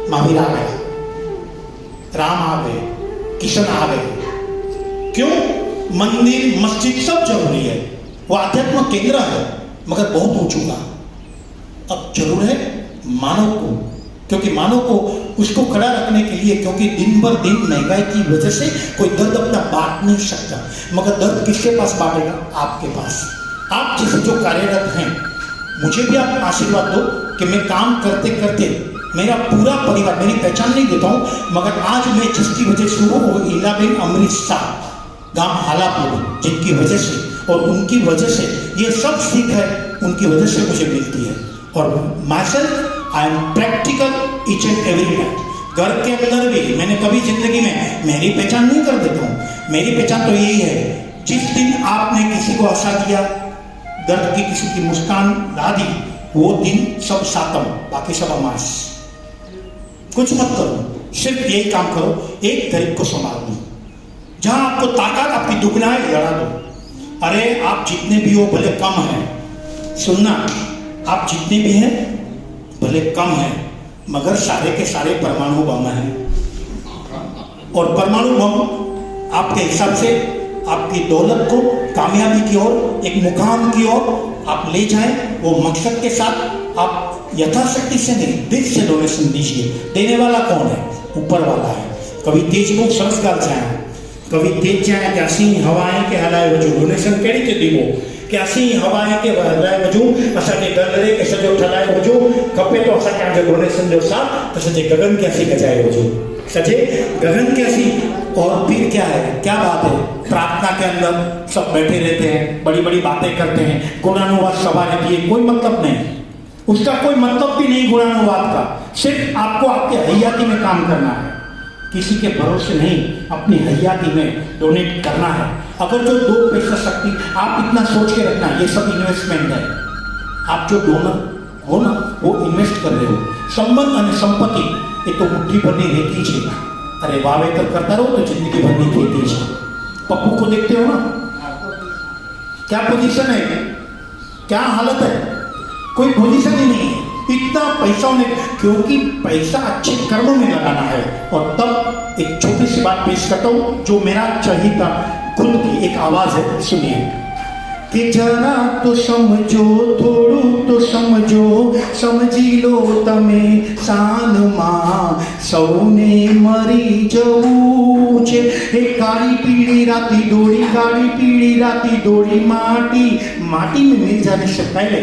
महावीर आ गए, राम आ गए, किशन आ गए। क्यों? मंदिर मस्जिद सब जरूरी है, वो आध्यात्मिक केंद्र है, मगर बहुत ऊंचू का। अब जरूर है मानव को, क्योंकि मानव को उसको खड़ा रखने के लिए, क्योंकि दिन भर दिन महंगाई की वजह से कोई दर्द अपना बांट नहीं सकता, मगर दर्द किसके पास बांटेगा? आपके पास। आप जैसे जो कार्यरत हैं, मुझे भी आप आशीर्वाद दो कि मैं काम करते करते मेरा पूरा परिवार, मेरी पहचान नहीं देता हूँ, मगर आज मैं जिसकी वजह से हूँ वो इलाबेन अमृत शाह, गांव हालापुर, जिनकी वजह से और उनकी वजह से ये सब सीख है, उनकी वजह से मुझे मिलती है। और myself I am practical each and every time. घर के अंदर भी मैंने कभी जिंदगी में मेरी पहचान नहीं कर देता हूँ। मेरी पहचान तो यही है, जिस दिन आपने किसी को हंसा दिया, दर्द की किसी की मुस्कान ला दी, वो दिन सब सातम, बाकी सब अमास। कुछ मत करो, सिर्फ यही काम करो, एक गरीब को संभाल दो। जहां आपको ताकत आपकी दुगना है, लड़ा दो। अरे आप जितने भी हो भले कम है, सुनना, आप जितने भी हैं भले कम हैं, मगर सारे के सारे परमाणु बम हैं। और परमाणु बम आपके हिसाब से आपकी दौलत को कामयाबी की ओर, एक मुकाम की ओर आप ले जाएं, वो मकसद के साथ आप यथाशक्ति से नहीं, दिल से डोनेशन दीजिए। देने वाला कौन है? ऊपर वाला है। कभी तेज लोग सरस गाल जाए, कभी तेज जाए कि असी हवाएं के हलाए वजू डोनेशन कड़ी के दीवो कि असी हवाएं के हलाए वजू असांजे गलरे के सजो ठलाए वजू खपे तो असांखे आज डोनेशन जो साथ तो सजे गगन के असी गजाए वजू, सजे गगन के असी। और फिर क्या है, क्या बात है, प्रार्थना के अंदर सब बैठे रहते हैं, बड़ी बड़ी बातें करते हैं, गुणानुवाद सभा रहती है, कोई मतलब नहीं, उसका कोई मतलब भी नहीं गुणानुवाद का। सिर्फ आपको आपके हयाती में काम करना है, किसी के भरोसे नहीं, अपनी हयाती में डोनेट करना है। अगर जो 2 पैसा शक्ति, आप इतना सोच के रखना, ये सब इन्वेस्टमेंट है। आप जो डोनर हो ना, वो इन्वेस्ट कर रहे हो। संबंध और संपत्ति ये तो मुट्ठी भरनी रहती है। अरे वावेतर करता रहो तो जिंदगी भरनी रहती है। पप्पू को देखते हो ना, क्या पोजीशन है, क्या हालत है, कोई पोजीशन ही नहीं है। इतना पैसा उन्हें, क्योंकि पैसा अच्छे कर्मों में लगाना है। और तब एक छोटी सी बात पेश करता हूं जो मेरा चाहिए था, खुद की एक आवाज है, सुनिए। કે જરા તો સમજો, થોડું તો સમજો, સમજી લો તમે સાનમાં સૌને મરી જવું છે. એ કાળી પીળી राती दौड़ी, काली पीली राती दौड़ी, माटी माटी में मिल जाने से पहले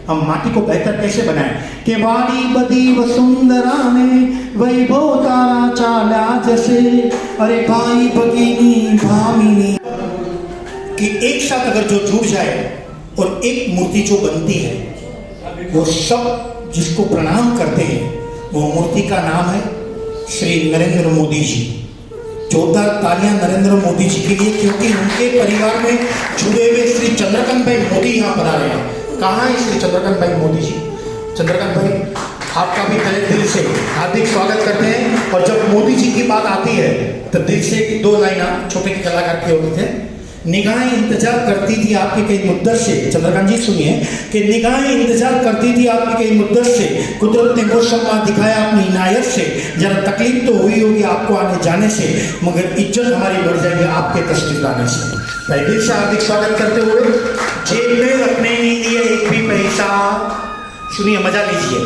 हम माटी को बेहतर कैसे बनाएं कि वाली बदी वसुंधरा में वैभव तारा चाला जैसे, अरे भाई भगिनी भामिनी कि एक साथ अगर जो जुड़ जाए और एक मूर्ति जो बनती है, वो सब जिसको प्रणाम करते हैं, वो मूर्ति का नाम है श्री नरेंद्र मोदी जी. जोरदार तालियां नरेंद्र मोदी जी के लिए, क्योंकि उनके परिवार में जुड़े हुए श्री चंद्रकांत भाई मोदी यहाँ पर आ रहे हैं. कहाँ है श्री चंद्रकांत भाई मोदी जी? चंद्रकांत भाई, आपका भी तहे दिल से हार्दिक स्वागत करते हैं. और जब मोदी जी की बात आती है तो दिल से 2 लाइन छोटे के कलाकार के होते थे. निगाहें इंतजार करती थी आपके कई मुद्दत से, चंद्रकांत जी सुनिए, कि निगाहें इंतजार करती थी आपके कई मुद्दत से, कुदरत ने वो शम्मा दिखाया अपनी इनायत से. जरा तकलीफ तो हुई होगी आपको आने जाने से, मगर इज्जत हमारी बढ़ जाएगी आपके तशरीफ लाने से. भाई दिल से हार्दिक स्वागत करते हुए, जेब में रखने नहीं दिए एक भी पैसा. सुनिए, मजा लीजिए.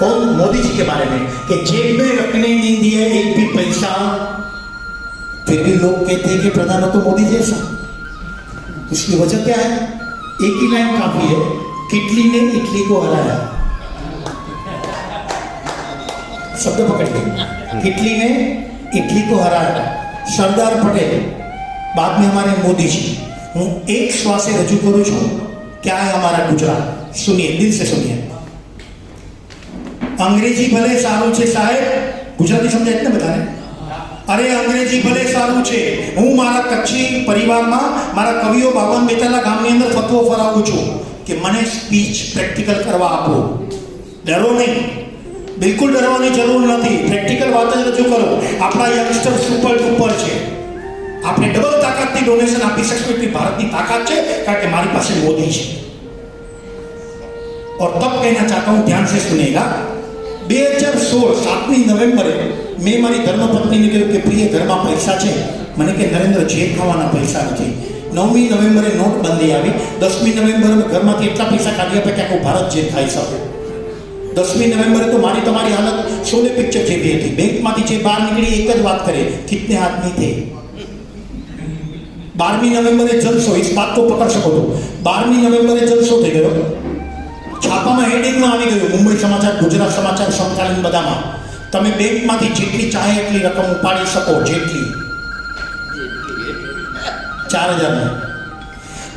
कौन? मोदी जी के बारे में, कि जेब में रखने नहीं दिए एक भी पैसा. फिर भी लोग कहते हैं कि प्रधान तो मोदी जैसा. उसकी वजह क्या है? एक ही लाइन काफी है, किटली ने इटली को हराया. शब्द पकड़िए, किटली ने इटली को हराया. सरदार पटेल, बाद में हमारे मोदी जी. હું એક શ્વાસે રજૂ કરું છું क्या है हमारा गुजरात. सुनिए, दिल से सुनिए. अंग्रेजी भले सारू છે સાહેબ, ગુજરાતી સમજાય ને બધાને? અરે અંગ્રેજી ભલે સારું છે, હું મારા કચ્છી પરિવારમાં મારા કવિઓ બાવન બેતાલા ગામની અંદર ફતવો ફરાવું છું કે મને સ્પીચ પ્રેક્ટિકલ કરવા આપો. ડરો નહીં, બિલકુલ ડરવાની જરૂર નથી. પ્રેક્ટિકલ વાત જ રજૂ કરો. આપણા યંગસ્ટર સુપર ડુપર છે. આપણે ડબલ તાકાતથી ડોનેશન આપી શકશું એટલી ભારતની તાકાત છે, કારણ કે મારી પાસે મોદી છે. और तब कहना चाहता हूं, ध्यान से सुनेगा. 2016 7મી નવેમ્બરે મેં મારી ધર્મપત્નીને કહ્યું કે પ્રિય, ઘરમાં પૈસા છે? મને કે નરેન્દ્ર, જે ખાવાના પૈસા નથી. 9મી નવેમ્બરે નોટબંધી આવી. 10મી નવેમ્બરે ઘરમાંથી એટલા પૈસા કાઢી આપે કે આખું ભારત જે ખાઈ શકે. 10મી નવેમ્બરે તો મારી તમારી હાલત શોલે પિક્ચર જેવી હતી. બેંકમાંથી જે બહાર નીકળી એક જ વાત કરે, કિતને આદમી થે. 12મી નવેમ્બરે જલસો, इस बात को पकड़ सको तो 12મી નવેમ્બરે જલસો થઈ ગયો. છાપામાં હેડિંગમાં આવી ગયું, મુંબઈ સમાચાર, ગુજરાત સમાચાર, સમકાલીન બધામાં. તમે બેંકમાંથી જેટલી ચાહે એટલી રકમ ઉપાડી શકો, જેટલી 4000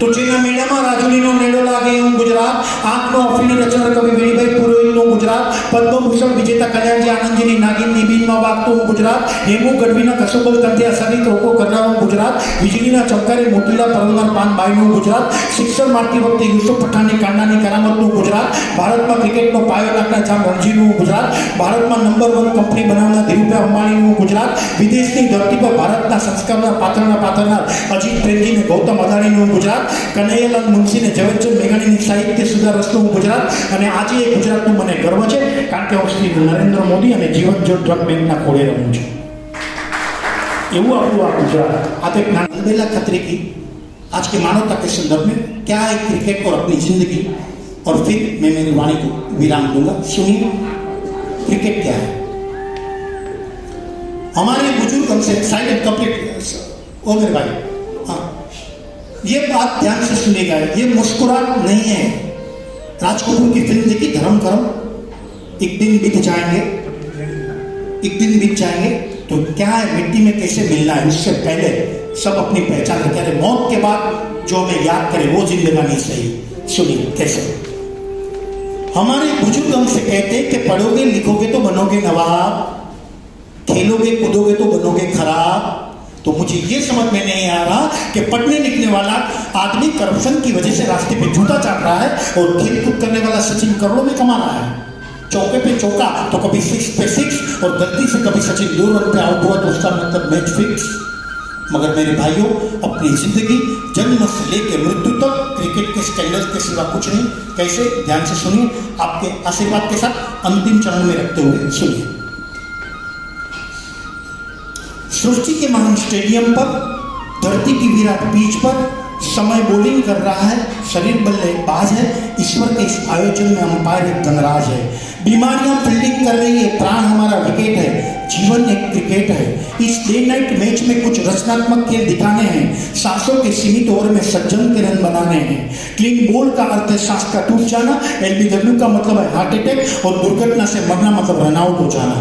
તો જેના મેળામાં રાજુલીનો નેડો લાગે એવું ગુજરાત, આંખનો અફીનો રચના કવિ વીરભાઈ પુરોહિતનું ગુજરાત, પદ્મભૂષણ વિજેતા કલ્યાણજી આનંદજીની નાગિનની બીનમાં વાગતું હું ગુજરાત, હેમુ ગઢવીના કસુબલ કંઠે અસાની તોકો કરનારું ગુજરાત, વીજળીના ચમકારે મોતીલા પરવનાર પાન બાઈનું ગુજરાત, શિક્ષણ મારતી વખતે યુસુફ પઠાણની કાંડાની કરામતનું ગુજરાત, ભારતમાં ક્રિકેટનો પાયો નાખનાર જામ રણજીનું ગુજરાત, ભારતમાં નંબર 1 કંપની બનાવનાર ધીરુભાઈ અંબાણીનું ગુજરાત, વિદેશની ધરતી પર ભારતના સંસ્કારના પાત્રનાર અજીત પ્રેમજીને ગૌતમ અદાણીનું ગુજરાત, કનૈયાલાલ મુનશીને ઝવેરચંદ મેઘાણીની સાહિત્ય સુધારસનું ગુજરાત. અને આજે એ ગુજરાતનું મને ગર્વ છે, કારણ કે હું શ્રી નરેન્દ્ર મોદી અને જીવન જ્યોત ડ્રગ બેંકના ખોળે રહું છું. એવું આપણું આ ગુજરાત. આ તો એક अलबेला खतरे की आज की मानवता के संदर्भ में क्या है क्रिकेट और अपनी जिंदगी. और फिर मैं मेरी वाणी को विराम दूंगा. सुनिए, क्रिकेट क्या है. हमारे बुजुर्ग हमसे साइलेंट कंप्लीट. ओ मेरे भाई, हाँ, ये बात ध्यान से सुनेगा. ये मुस्कुराहट नहीं है. राज कपूर की फिल्म देखी धर्म करम. एक दिन बीत जाएंगे, एक दिन बीत जाएंगे, तो क्या है मिट्टी में कैसे मिलना है, उससे पहले सब अपनी पहचान करते हैं. मौत के बाद जो हमें याद करे वो जिंदगानी सही. सुनिए कैसे. हमारे बुजुर्ग हमसे कहते हैं कि पढ़ोगे लिखोगे तो बनोगे नवाब, खेलोगे कूदोगे तो बनोगे खराब. तो मुझे ये समझ में नहीं आ रहा कि पढ़ने लिखने वाला आदमी करप्शन की वजह से रास्ते पे जूता चाट रहा है और खेल कूद करने वाला सचिन करोड़ों में कमा रहा है. चौके पे चौका तो कभी 6 पे 6 और गलती से कभी सचिन 2 रन पे आउट हुआ तो उसका मतलब मैच फिक्स. मगर मेरे भाइयों, अपनी जिंदगी जन्म से लेकर मृत्यु तक क्रिकेट के स्टैंडर्ड के सिवा कुछ नहीं. कैसे? ध्यान से सुनिए, आपके आशीर्वाद के साथ अंतिम चरण में रखते हुए सुनिए. सृष्टि के महान स्टेडियम पर, धरती की विराट पिच पर समय बॉलिंग कर रहा है, शरीर बल्लेबाज है, ईश्वर के इस आयोजन में अंपायर एक गणराज है। बीमारियां फील्डिंग कर रही है, प्राण हमारा विकेट है, जीवन एक क्रिकेट है। इस डे नाइट मैच में कुछ रचनात्मक खेल दिखाने हैं, सांसों के सीमित ओवर में सज्जन के रन बनाने हैं। क्लीन बोल्ड का अर्थ है सांस का टूट जाना, LBW का मतलब है हार्ट अटैक, और दुर्घटना से मरना मतलब रन आउट हो जाना।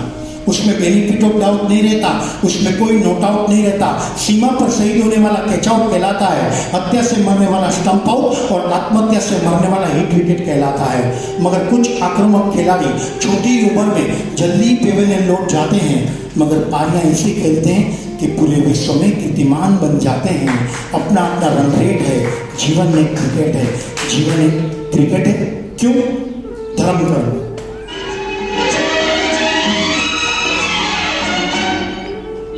उसमें बेनिफिट ऑफ डाउट नहीं रहता, उसमें कोई नोट आउट नहीं रहता। सीमा पर शहीद होने वाला कैच आउट कहलाता है, हत्या से मरने वाला स्टंप आउट और आत्महत्या से मरने वाला हिट विकेट कहलाता है। मगर कुछ आक्रामक खिलाड़ी छोटी उम्र में जल्दी पेवेलियन लौट जाते हैं, मगर पारियां ऐसी खेलते हैं कि पूरे विश्व में कीर्तिमान बन जाते हैं। अपना अपना रन रेट है, जीवन एक क्रिकेट है, जीवन एक क्रिकेट है। क्यों? धर्म करो।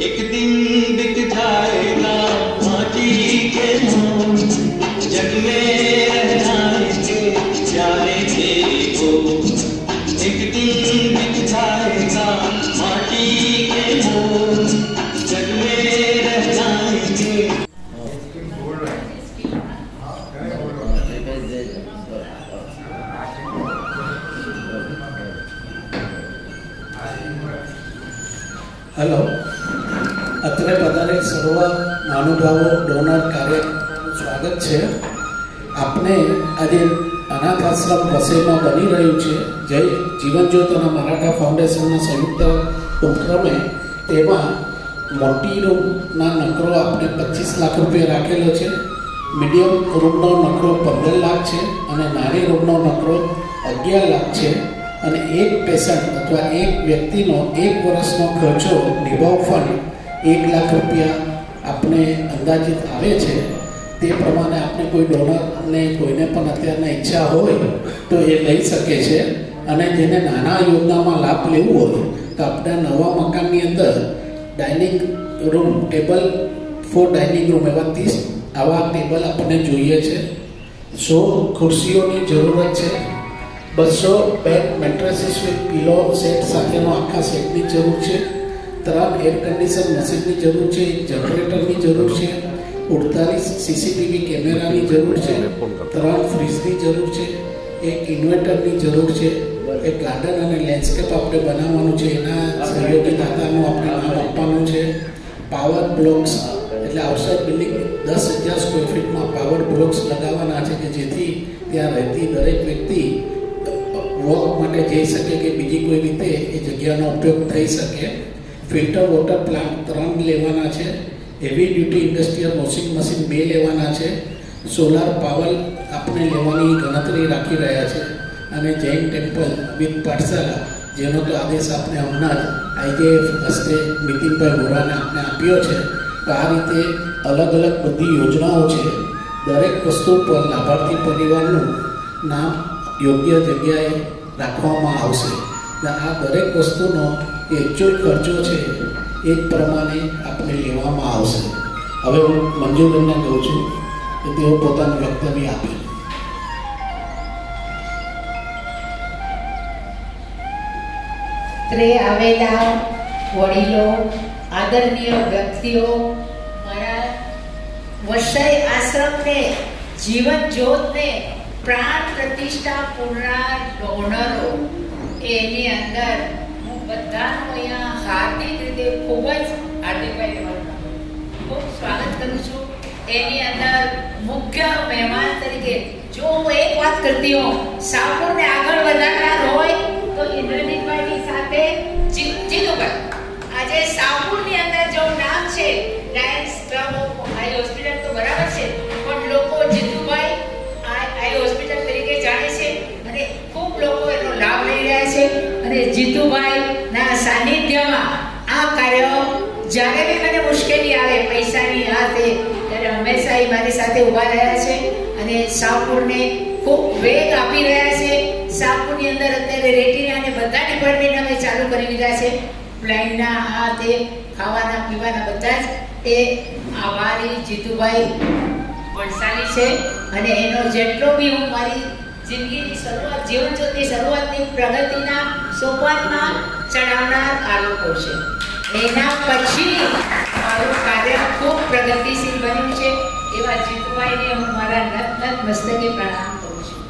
एक दिन बिक जाएगा माटी के मोल, जग में रह जाएंगे प्यारे तेरे को। एक दिन बिक जाएगा माटी के मोल, जग में रह जाएंगे। हेलो, અત્રે પધારેલ સર્વ મહાનુભાવો ડોનર કાર્યક્રમનું સ્વાગત છે. આપને આજે અનાથ આશ્રમ વસઈમાં બની રહ્યું છે જય જીવનજ્યોત અને મરાઠા ફાઉન્ડેશનના સંયુક્ત ઉપક્રમે, તેમાં મોટી રૂમના નકરો આપણે 25 લાખ રૂપિયા રાખેલો છે, મીડિયમ રૂમનો નકરો 15 લાખ છે અને નાની રૂમનો નકરો 11 લાખ છે. અને એક પેશન્ટ અથવા એક વ્યક્તિનો 1 વર્ષનો ખર્ચો નિભાવ ફંડ 1 લાખ રૂપિયા આપણે અંદાજિત આવે છે. તે પ્રમાણે આપણે કોઈ ડોનરને કોઈને પણ અત્યારના ઈચ્છા હોય તો એ લઈ શકે છે. અને જેને નાના યોજનામાં લાભ લેવું હોય તો આપણા નવા મકાનની અંદર dining room table for dining room એવા 30 આવા ટેબલ આપણને જોઈએ છે. 100 ખુરશીઓની જરૂરત છે. 200 bed mattresses with pillow set સાથેનો આખા સેટની જરૂર છે. 3 એર કન્ડિશન મશીનની જરૂર છે. 1 જનરેટરની જરૂર છે. 48 સીસીટીવી કેમેરાની જરૂર છે. 3 ફ્રીજની જરૂર છે. 1 ઇન્વર્ટરની જરૂર છે. 1 ગાર્ડન અને લેન્ડસ્કેપ આપણે બનાવવાનું છે, એના સહયોગી દાતાનું આપણે નામ આપવાનું છે. પાવર બ્લોક્સ એટલે આઉટસાઇડ બિલ્ડિંગ 10,000 સ્ક્વેર ફીટમાં પાવર બ્લોક્સ લગાવવાના છે કે જેથી ત્યાં રહેતી દરેક વ્યક્તિ વોક માટે જઈ શકે કે બીજી કોઈ રીતે એ જગ્યાનો ઉપયોગ થઈ શકે. ફિલ્ટર વોટર પ્લાન્ટ 3 લેવાના છે. Heavy duty industrial washing machine 2 લેવાના છે. સોલાર પાવર આપણે લેવાની ગણતરી રાખી રહ્યા છે. અને જૈન ટેમ્પલ વિથ પાઠશાલા, જેનો તો આદેશ આપણે હમણાં જ IJF હસ્તે નીતિનભાઈ વોરાને આપણે આપ્યો છે. તો આ રીતે અલગ અલગ બધી યોજનાઓ છે. દરેક વસ્તુ પર લાભાર્થી પરિવારનું નામ યોગ્ય જગ્યાએ રાખવામાં આવશે. આ દરેક વસ્તુનો એકચ્યુઅલ ખર્ચો છે એ જ પ્રમાણે આપણે લેવામાં આવશે. હવે હું મંજુબેનને કહું છું કે તેઓ પોતાનું વક્તવ્ય આપે. અત્રે આવેલા વડીલો, આદરણીય વ્યક્તિઓ, મારા વસઈ આશ્રમને, જીવન જ્યોતને પ્રાણ પ્રતિષ્ઠા પૂર્ણા ડોનરો, એની અંદર હું બધાનું અહીંયા હાર્દિક રીતે ખૂબ જ ખૂબ સ્વાગત કરું છું. એની અંદર મુખ્ય મહેમાન તરીકે જો હું એક વાત કરતી હોઉં, સાપુરને આગળ વધારનાર હોય તો ઇન્દ્રજીતભાઈની સાથે જીતુભાઈ. આજે સાપુરની અંદર જો નામ છે Lions club of I hospital તો બરાબર છે, પણ લોકો જીતુભાઈ આઈ હોસ્પિટલ તરીકે જાણે છે અને ખૂબ લોકો એનો લાભ લઈ રહ્યા છે. અને જીતુભાઈના સાનિધ્યમાં આ કાર્ય જ્યારે બી મને મુશ્કેલી આવે પૈસાની હાથે, ત્યારે હંમેશા એ મારી સાથે ઊભા રહ્યા છે અને સાપુરને ખૂબ વેગ આપી રહ્યા છે. સાપુરની અંદર અત્યારે રેટિના અને બધા ડિપાર્ટમેન્ટ અમે ચાલુ કરી દીધા છે. બ્લાઇન્ડના આ તે ખાવાના પીવાના બધા જ એ આભારી જીતુભાઈ વણસાલી છે. અને એનો જેટલો બી હું મારી જિંદગીની શરૂઆત, જીવન જ્યોતની શરૂઆતની પ્રગતિના સોપાનમાં ચડાવનાર આ લોકો છે. એના પછી મારું કાર્ય ખૂબ પ્રગતિશીલ બન્યું છે. એવા જીતુભાઈને હું તમારા નત મસ્તકે પ્રણામ કરું છું.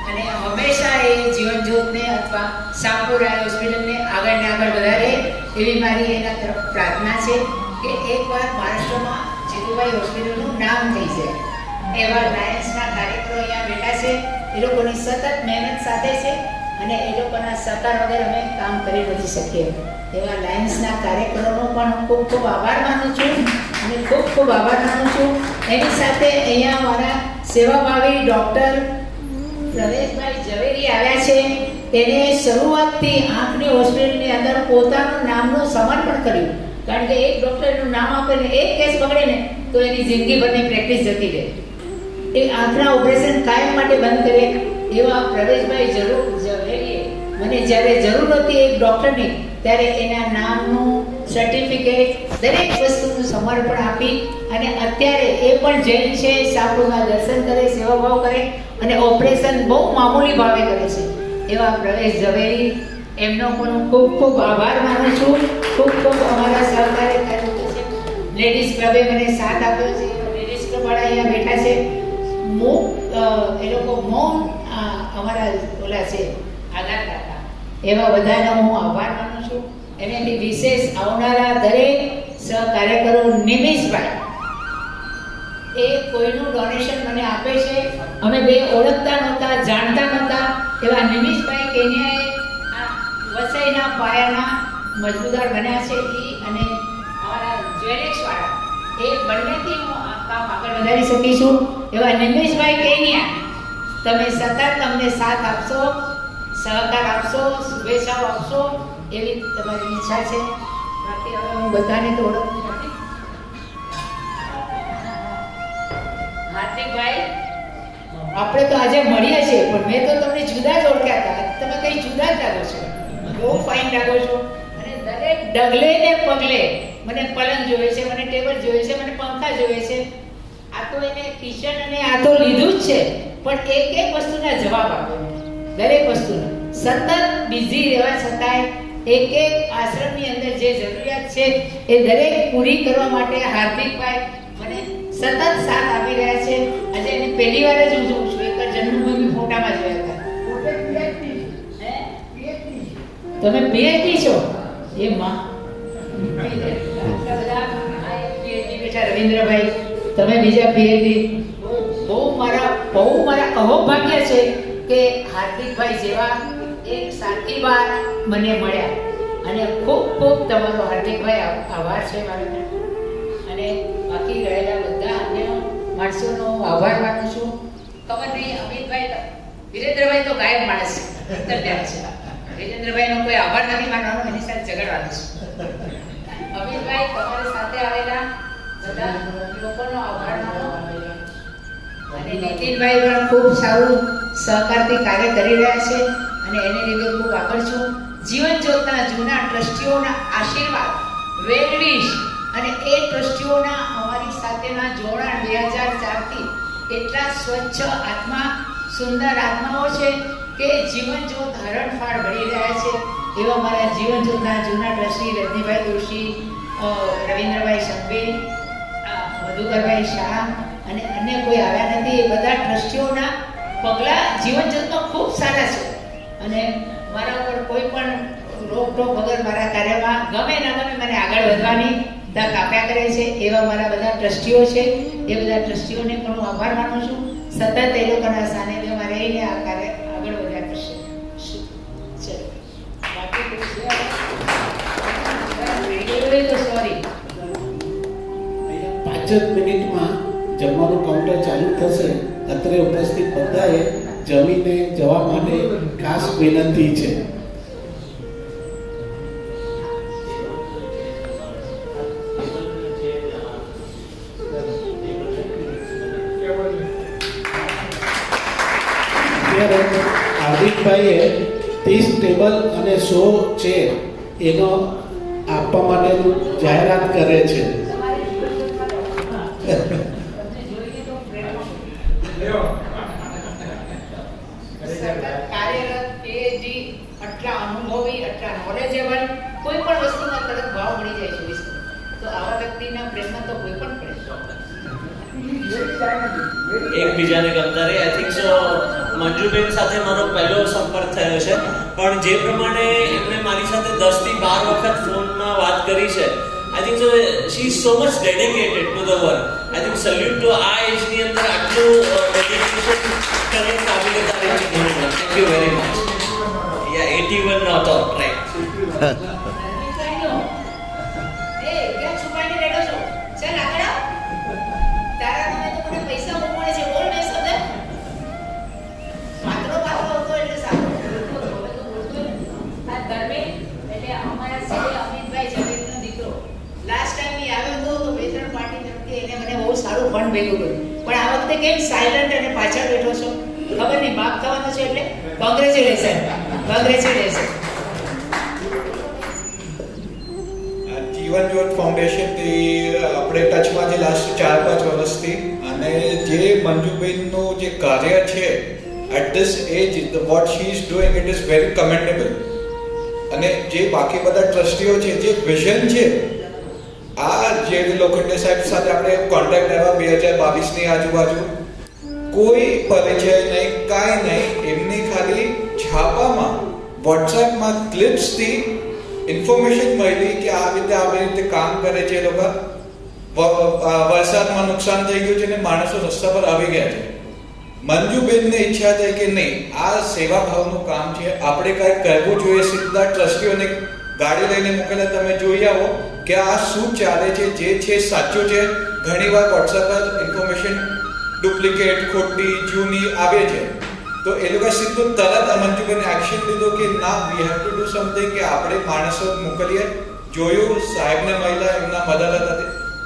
અને હંમેશા એ જીવન જ્યોતને અથવા સાંપુરા હોસ્પિટલને આગળ ને આગળ વધારે એવી મારી એના તરફ પ્રાર્થના છે કે એકવાર મહારાષ્ટ્રમાં જીતુભાઈ હોસ્પિટલનું નામ થઈ જાય. એવા લાયન્સના કાર્યકરો અહીંયા બેઠા છે, એ લોકોની સતત મહેનત સાથે છે અને એ લોકોના સહકાર વગર અમે કામ કરી નથી શકીએ. એવા લાયન્સના કાર્યકરોનો પણ ખૂબ ખૂબ આભાર માનું છું અને ખૂબ ખૂબ આભાર માનું છું. એની સાથે અહીંયા મારા સેવાભાવી ડૉક્ટર પ્રવેશભાઈ ઝવેરી આવ્યા છે. તેને શરૂઆતથી આંખની હોસ્પિટલની અંદર પોતાનું નામનું સમર્પણ કર્યું, કારણ કે એક ડૉક્ટરનું નામ આપે ને એક કેસ પકડે ને તો એની જિંદગીભરની પ્રેક્ટિસ જતી રહે. એ આંખના ઓપરેશન કાયમ માટે બંધ કરે એવા પ્રવેશભાઈ ઝવેરીએ મને જ્યારે જરૂર હતી એક ડૉક્ટરની, ત્યારે એના નામનું સર્ટિફિકેટ દરેક વસ્તુનું સમર્પણ આપી અને અત્યારે એ પણ જૈન છે, સાપુરમાં દર્શન કરે, સેવાભાવ કરે અને ઓપરેશન બહુ મામૂલી ભાવે કરે છે. એવા પ્રવેશ ઝવેરી, એમનો પણ ખૂબ ખૂબ આભાર માનું છું. ખૂબ ખૂબ અમારા સહકાર્ય કર્યું છે. લેડીઝ ક્લબે મને સાથ આપ્યો છે. લેડીઝ ક્લબવાળા અહીંયા બેઠા છે. એ લોકો મૌન અમારા ઓલા છે આધાર દાતા, એવા બધાનો હું આભાર માનું છું. એનાથી વિશેષ આવનારા દરેક સહકાર્યકરો, નિમિષભાઈ એ કોઈનું ડોનેશન મને આપે છે. અમે બે ઓળખતા નહોતા, જાણતા નહોતા, એવા નિમિષભાઈ કેન્યાએ આ વસઈના પાયાના મજબૂદાર બન્યા છે. એ અને અમારા જ્વેલેક્સવાળા, એ બંનેથી હું આ કામ આગળ વધારી શકી છું. એવા નિમેશભાઈ કેન્યા, તમે સતત અમને સાથ આપશો, સહકાર આપશો, શુભેચ્છાઓ આપશો એવી તમારી ઈચ્છા છે. બાકી હવે હું બધાને તો ઓળખતી નથી. હાર્દિકભાઈ, આપણે તો આજે મળીએ છીએ, પણ મેં તો તમને જુદા જ ઓળખ્યા હતા. તમે કંઈ જુદા જ લાગો છો, બહુ ફાઇન લાગો છો. અને દરેક ડગલે ને પગલે મને પલંગ જોઈએ છે, મને ટેબલ જોઈએ છે, મને પંખા જોઈએ છે. આ તો એને કિચન અને આ તો લીધું જ છે, પણ એક એક વસ્તુના જવાબ આપો. દરેક વસ્તુના સતત બિઝી રહેવા છતાંય એક એક આશ્રમની અંદર જે જરૂરિયાત છે એ દરેક પૂરી કરવા માટે હાર્દિકભાઈ મને સતત સાથ આપી રહ્યા છે. આજે એને પહેલી વાર જ હું જોઉં છું. એકવાર જન્મભૂમિ ફોટામાં જોયા હતા. તમે પીએચડી છો? એ માં બેઠા રવિન્દ્રભાઈ, તમે બીજા પીએચડી. બહુ મારા અહોભાગ્ય છે કે હાર્દિકભાઈ જેવા એક સાથીદાર મને મળ્યા. અને ખૂબ ખૂબ તમારો હાર્દિકભાઈ આભાર છે મારો. અને બાકી રહેલા બધા અન્ય માણસોનો આભાર માનું છું. ખબર નહીં, અમિતભાઈ, વિરેન્દ્રભાઈ તો ગાયબ માણસ છે, વિરેન્દ્રભાઈનો કોઈ આભાર નથી માનવાનો, એની સાથે ઝઘડવાનું છે. અમિતભાઈ, તમારી સાથે આવેલા બધા લોકોનો આભાર માનો. અને નીતિનભાઈ પણ ખૂબ સારું સહકારથી કાર્ય કરી રહ્યા છે અને એને લીધે ખૂબ આગળ છું. જીવન જ્યોતના જૂના ટ્રસ્ટીઓના આશીર્વાદ, વેરવિશ અને એ ટ્રસ્ટીઓના અમારી સાથેના જોડાણ 2004થી એટલા સ્વચ્છ આત્મા, સુંદર આત્માઓ છે કે જીવન જ્યોત હરણફાળ ભળી રહ્યા છે. એવા મારા જીવન જ્યોતના જૂના ટ્રસ્ટી રજનીભાઈ દોશી, રવિન્દ્રભાઈ સંઘવી, મધુકરભાઈ શાહ અને અન્ય કોઈ આવ્યા નથી. એ બધા ટ્રસ્ટીઓના પગલાં જીવન જ્યોતમાં ખૂબ સારા છે અને મારા ઉપર કોઈ પણ રોકટોક વગર મારા કાર્યમાં ગમે ન ગમે મને આગળ વધવાની તક આપ્યા કરે છે. એવા મારા બધા ટ્રસ્ટીઓ છે. એ બધા ટ્રસ્ટીઓને પણ હું આભાર માનું છું. સતત એ લોકોના સાનિધ્યમાં રહીને આ કાર્ય આગળ વધ્યા કરશે. સોરી, 5 જ મિનિટમાં જમવાનું કાઉન્ટર ચાલુ થશે. અત્રે ઉપસ્થિત બધાએ જમીને જવા માટે ખાસ વિનંતી છે. અત્યારે હાર્દિકભાઈએ 30 ટેબલ અને 100 ચેર એનો આપવા માટેનું જાહેરાત કરે છે. કાર્યરત પીએચડી, આટલા અનુભવી, આટલા નોલેજેબલ, કોઈ પણ વસ્તુમાં તરત ભાવ મળી જાય છે. તો આવા વ્યક્તિના પ્રેમમાં તો કોઈ પણ પડે. એકબીજાને ગમતા રહે. આઈ થિંક સો મંજુબેન સાથે મારો પહેલો સંપર્ક થયો છે, પણ જે પ્રમાણે એમણે મારી સાથે 10 થી 12 વખત ફોનમાં વાત કરી છે, I think so she is so much dedicated to the work. I think salute to આ એજની અંદર આટલું ડેડિકેશન કરે કાબિલે તારીફ છે. Thank you very much. Yeah 81 નહોતો રાઈટ. એ ક્યાં છુપાઈને બેઠો છો? ચાલ આગળ આવ. તારા નામે તો મને પૈસા બહુ મળે છે. બોલ ને શબ્દ. પાત્રો હતો એટલે સારું. આ ધર્મે એટલે અમારા સાથે અમિતભાઈ ઝવેરનો દીકરો લાસ્ટ ટાઈમ એ આવ્યો હતો તો 2-3 પાર્ટી તરફથી એને મને બહુ સારું ફંડ ભેગું કર્યું. પણ આ વખતે કેમ સાયલન્ટ અને પાછળ બેઠો છો? ખબર નહીં બાપ થવાનો છે એટલે કોંગ્રેચ્યુલેશન. જીવન જ્યોત ફાઉન્ડેશનથી આપણે ટચમાં છે લાસ્ટ 4-5 વર્ષથી, અને જે મંજુબેનનું જે કાર્ય છે at this age what she is doing it is very commendable. અને જે બાકી બધા ટ્રસ્ટીઓ છે, જે વિઝન છે, આ જે લોખંડે સાહેબ સાથે આપણે કોન્ટેક્ટ આવ્યા 2022ની આજુબાજુ, કોઈ પરિચય નહીં, કાંઈ નહીં, એમની ખાલી છાપામાં વોટ્સએપમાં ક્લિપ્સથી ઇન્ફોર્મેશન મળી કે આવી રીતે કામ કરે છે એ લોકો. વરસાદમાં નુકસાન થઈ ગયું છે ને માણસો રસ્તા પર આવી ગયા છે. મંજુબેનને ઈચ્છા થઈ કે નહીં, આ સેવા ભાવનું કામ છે, આપણે કાંઈક કરવું જોઈએ. સીધા ટ્રસ્ટીઓને ગાડી લઈને મોકલ્યા, તમે જોઈ આવો કે આ શું ચાલે છે, જે છે સાચું છે. ઘણીવાર વોટ્સએપ પર ઇન્ફોર્મેશન ડુપ્લિકેટ, ખોટી, જૂની આવે છે, તો એ લોકો સીધું તરત મંજુબેને એક્શન લીધો કે ના, we have to do something, કે આપણે માણસો મોકલીએ. જોયું, સાહેબને મળ્યા, એમના મધરને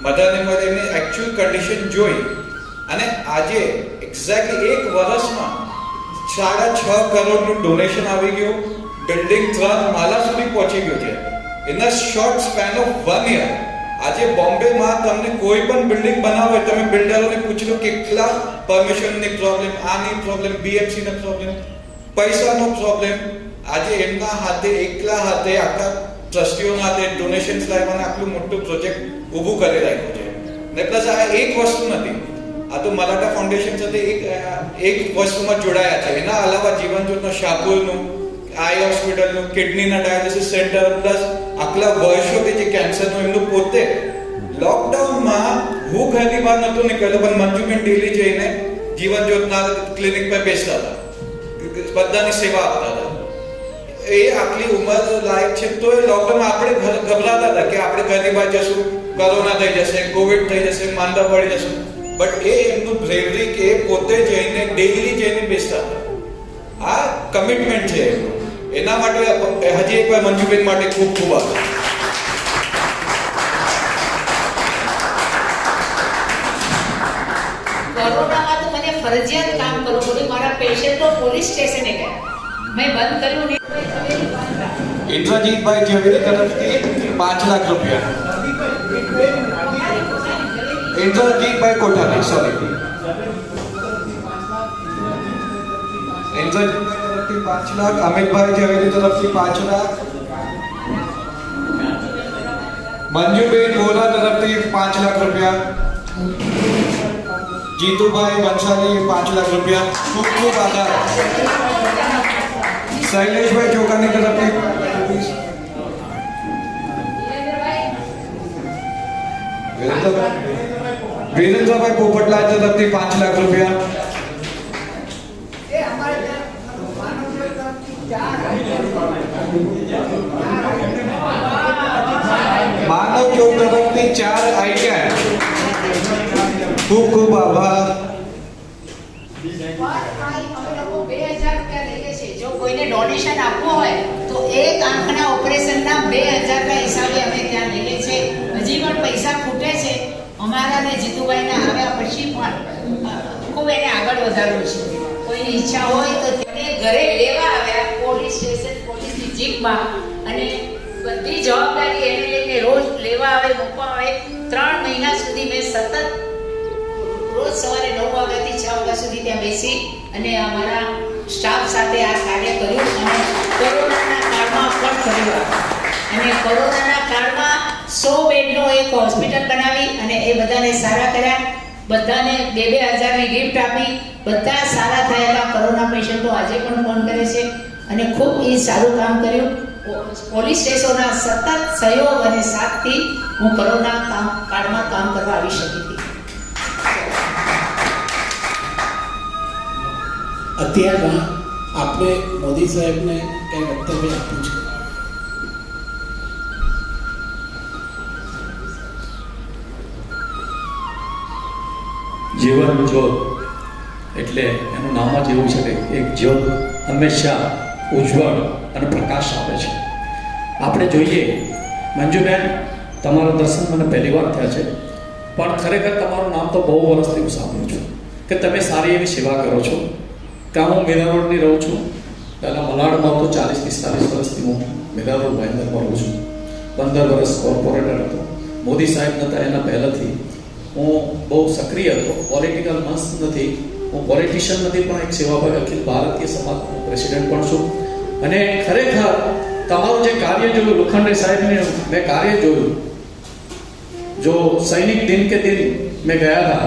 મળ્યા, એમની એકચ્યુઅલ કન્ડિશન જોઈ, અને આજે એક્ઝેક્ટલી 1 વર્ષમાં 6.5 કરોડનું ડોનેશન આવી ગયું. બિલ્ડિંગ 3 માલા સુધી પહોંચી ગયું છે in a short span of 1 year. આજે બોમ્બેમાં તમને કોઈ પણ બિલ્ડિંગ બનાવો, તમે બિલ્ડરોને પૂછી લો કેટલા પરમિશનની પ્રોબ્લેમ, આની પ્રોબ્લેમ, બીએમસીનો પ્રોબ્લેમ, પૈસાનો પ્રોબ્લેમ. આજે એમના હાથે, એકલા હાથે, આખા ટ્રસ્ટીઓના હાથે ડોનેશન્સ લાવવાના આટલું મોટું પ્રોજેક્ટ ઊભું કરી રાખ્યું છે. ને પ્લસ આ એક વસ્તુ નથી, આ તો મરાઠા ફાઉન્ડેશન સાથે એક વસ્તુમાં જોડાયા છે. એના અલાવા જીવન જ્યોતના શાહપુરનું, આઈ હોસ્પિટલનું, કિડનીના ડાયાલિસિસ સેન્ટર, પ્લસ આટલા વર્ષોથી જે કેન્સરનું એમનું પોતે લોકડાઉનમાં હું ઘરની બહાર નહોતો નીકળ્યો, પણ મંજુબેન ડેલી જઈને જીવન જ્યોતના ક્લિનિક પર બેસતા હતા, બધાની સેવા આપતા હતા. એ આટલી ઉંમર લાયક છે તો એ લોકડાઉનમાં આપણે ગભરાતા હતા કે આપણે ઘરની બહાર જશું, કોરોના થઈ જશે, કોવિડ થઈ જશે, માંદા પડી જશું. બટ એ એમનું બ્રેવરી કે પોતે જઈને ડેલી જઈને બેસતા હતા. આ કમિટમેન્ટ છે એમનું. એના માટે હજી એકવાર મંજુબેન માટે ખૂબ ખૂબ આભાર. કોરોનામાં તો મને ફરજિયાત કામ કરવું પડ્યું. મારા પેશન્ટો પોલીસ સ્ટેશને ગયા, મેં બંધ કર્યું નહીં. ઇન્દ્રજીતભાઈ ઝવેરી તરફથી 5 લાખ રૂપિયા. ઇન્દ્રજીતભાઈ કોઠારી, સોરી, ઇન્દ્રજીતભાઈ તરફથી 5 લાખ, અમિતભાઈ ઝવેરી તરફથી 5 લાખ, મંજુબેન વોરા તરફથી 5 લાખ રૂપિયા, જીતુભાઈ બંસાલી 5 લાખ રૂપિયા. ખૂબ ખૂબ આભાર. શૈલેષભાઈ ચોકાની તરફથી વીરેન્દ્રભાઈ પોપટલાલ તરફથી 5 લાખ રૂપિયા. માનવ ચોક તરફથી 4 આઈડિયા. ખૂબ ખૂબ આભાર. જો કોઈને ડોનેશન આપવું હોય તો એક આંખના ઓપરેશનના 2000ના હિસાબે અમે ત્યાં લઈએ છીએ. હજી પણ પૈસા ખૂટે છે અમારા ને જીતુભાઈના આવ્યા પછી પણ ખૂબ એને આગળ વધારવું છે. કોઈની ઈચ્છા હોય તો તેને ઘરે લેવા આવ્યા, પોલીસ સ્ટેશન, પોલીસની જીપમાં, અને બધી જવાબદારી એને લઈને રોજ લેવા આવે, મૂકવા આવે. 3 મહિના સુધી મેં સતત રોજ સવારે 9 વાગ્યાથી 6 વાગ્યા સુધી ત્યાં બેસી અને અમારા સ્ટાફ સાથે આ કાર્ય કર્યું. અને કોરોનાના કાળમાં પણ કર્યું. અને કોરોનાના કાળમાં 100 બેડનો એક હોસ્પિટલ બનાવી અને એ બધાને સારા કર્યા. બધાને 2,000ની ગિફ્ટ આપી બધા સારા થયેલા કોરોના પેશન્ટો આજે પણ ફોન કરે છે અને ખૂબ એ સારું કામ કર્યું. પોલીસ સ્ટેશનના સતત સહયોગ અને સાથથી હું કોરોના કાળમાં કામ કરવા આવી શકી હતી. અત્યારમાં આપણે મોદી સાહેબને કંઈ વક્તવ્ય આપ્યું છે. જીવન જ્યોત એટલે એનું નામ જ એવું છે કે એક જ્યોત હંમેશા ઉજ્જવળ અને પ્રકાશ આપે છે. આપણે જોઈએ મંજુબેન, તમારા દર્શન મને પહેલી વાર થયા છે, પણ ખરેખર તમારું નામ તો બહુ વર્ષથી હું સાંભળું છું કે તમે સારી એવી સેવા કરો છો. ત્યાં હું મીરા રોડની રહું છું, પહેલાં મલાડમાં તો 40-45 વર્ષથી હું મીરા રોડ ભાઈંદરમાં રહું છું. 15 વર્ષ કોર્પોરેટર હતો. મોદી સાહેબ નહોતા એના પહેલાંથી હું બહુ સક્રિય હતો. પોલિટિકલ મસ્ત નથી, હું પોલિટિશિયન નથી, પણ એક સેવાભાવી અખિલ ભારતીય સમાજનો પ્રેસિડેન્ટ પણ છું. અને ખરેખર તમારું જે કાર્ય જોયું, લોખંડે સાહેબને મેં કાર્ય જોયું, जो सैनिक दिन के दिन में गया था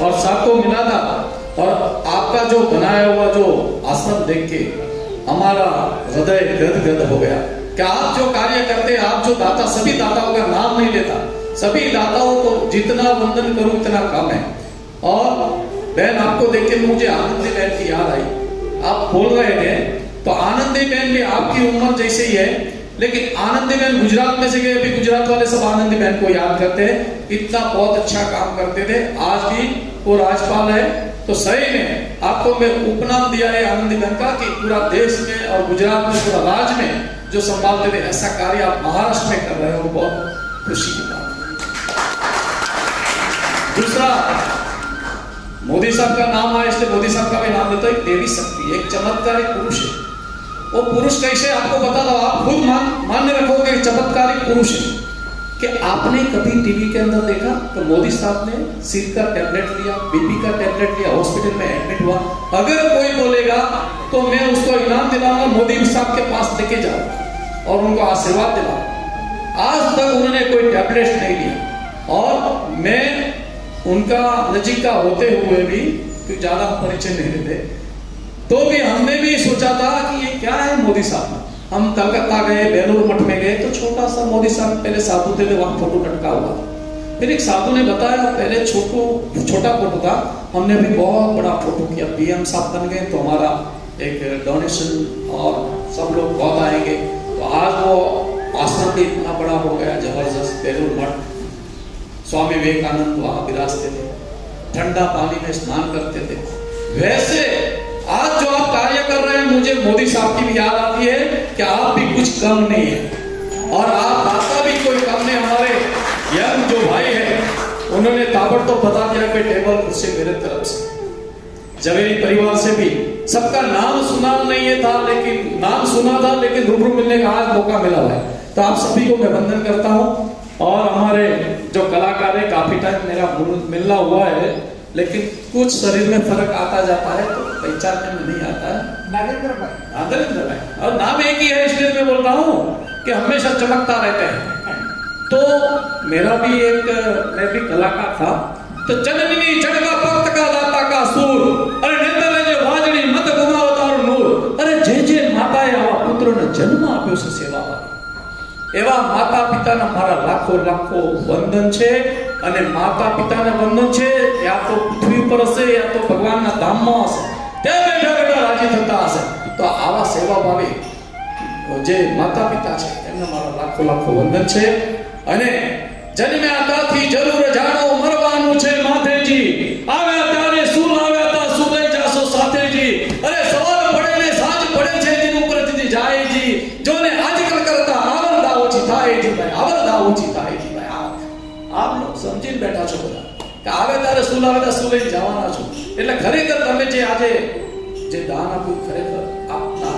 और सबको मिला था, और आपका जो बनाया हुआ जो आश्रम देख के हमारा हृदय गदगद हो गया कि आप जो कार्य करते, आप जो दाता, सभी दाताओं का नाम नहीं लेता, सभी दाताओं को जितना वंदन करूं इतना कम है. और बहन, आपको देख के मुझे आनंदी बहन की याद आई. आप बोल रहे थे तो आनंदी बहन भी आपकी उम्र जैसे ही है, लेकिन आनंदी बहन गुजरात में से गए, अभी गुजरात वाले सब आनंदी बहन को याद करते हैं. इतना बहुत अच्छा काम करते थे. आज भी वो राज्यपाल है, तो सही में आपको मैं उपनाम दिया है आनंदी बहन का कि पूरा देश में और गुजरात में, पूरा राज्य में जो संभालते थे, ऐसा कार्य आप महाराष्ट्र में कर रहे हो, बहुत खुशी की बात. दूसरा, मोदी साहब का नाम आया इसलिए मोदी साहब का भी नाम लेता है. एक देवी शक्ति, एक चमत्कारिक पुरुष है. वो पुरुष कैसे आपको बता दो, आप खुद मान्य रखोगे चमत्कारिक पुरुष है. कि आपने कभी टीवी के अंदर देखा तो मोदी साहब ने सिर का टैबलेट लिया, बीपी का टैबलेट लिया, हॉस्पिटल में एडमिट हुआ. अगर कोई बोलेगा तो मैं उसको इनाम दिलाऊंगा, मोदी साहब के पास लेके जाओ और उनको आशीर्वाद दिलाओ. आज तक उन्होंने कोई टैबलेट नहीं लिया, और मैं उनका नजीक का होते हुए भी, क्योंकि ज्यादा परिचय नहीं देते, तो भी हमने भी सोचा था कि ये क्या है मोदी साहब. हम कलकत्ता गए, बेलूर मठ में गए, तो छोटा सा मोदी साहब पहले साधु थे, वहां फोटो लटका हुआ था. फिर एक साधु ने बताया पहले छोटा फोटो था, हमने भी बहुत बड़ा फोटो किया. पीएम साहब बन गए तो हमारा एक डोनेशन और सब लोग बहुत आएंगे. तो आज वो आश्रम भी इतना बड़ा हो गया, जबरदस्त. बेलूर मठ, स्वामी विवेकानंद वहां विराजते थे, ठंडा पानी में स्नान करते थे. वैसे आज जो आप कार्य कर रहे हैं, मुझे मोदी साहब की भी याद आती है कि आप भी कुछ कम नहीं है, और आप दाता भी कोई कम नहीं. हमारे यंग जो भाई है उन्होंने ताबड़तोड़ बता दिया कि टेबल कुर्सी मेरे तरफ से. जवेरी परिवार से भी सबका नाम सुना नहीं था, लेकिन नाम सुना था, लेकिन रूबरू मिलने का आज मौका मिला है. तो आप सभी को मैं वंदन करता हूँ. और हमारे जो कलाकार है, काफी टाइम मेरा मिलना हुआ है, लेकिन कुछ शरीर में फर्क आता जाता है तो पहचानने में नहीं आता है. नरेंद्र भाई, और नाम एक ही है इसलिए मैं बोल रहा हूँ कि हमेशा चमकता रहते हैं. तो मेरा भी मैं भी कलाकार था. तो जननी जगदा भक्त का दाता का सूर, अरे नेत्र जे वाजणी मत गुमावतार नूर. अरे जे माताए आवा पुत्रोने जन्म आप्यो છે સેવાવાળી, એવા માતા પિતાના મારા લાખો લાખો વંદન છે. અને માતા પિતાને વંદન છે, યા તો પૃથ્વી ઉપર હશે, યા તો ભગવાનના ધામમાં હશે, તે બેઠા બેઠા રાજી થતા હશે. તો આવા સેવાભાવી જે માતા પિતા છે એમને મારા લાખો લાખો વંદન છે. અને જન્મ્યા ત્યાંથી જરૂર જાણો મરવાનું છે માથેજી, આવ્યા ત્યારે શું લાવ્યા તા શું લઈ જાશો સાથેજી. અરે સવાર પડે ને સાંજ પડે છે દિન ઉપર દીદી જાયજી, જોને આજકલ કરતા આવરદા ઓછી થાયજી ભાઈ, આવરદા ઓછી થાયજી ભાઈ. આપ લોકો સમજીને બેઠા છો બધા કે આવે ત્યારે શું લાવે શું લઈને જવાના છો. એટલે ખરેખર તમે જે આજે જે દાન આપ્યું, ખરેખર આપના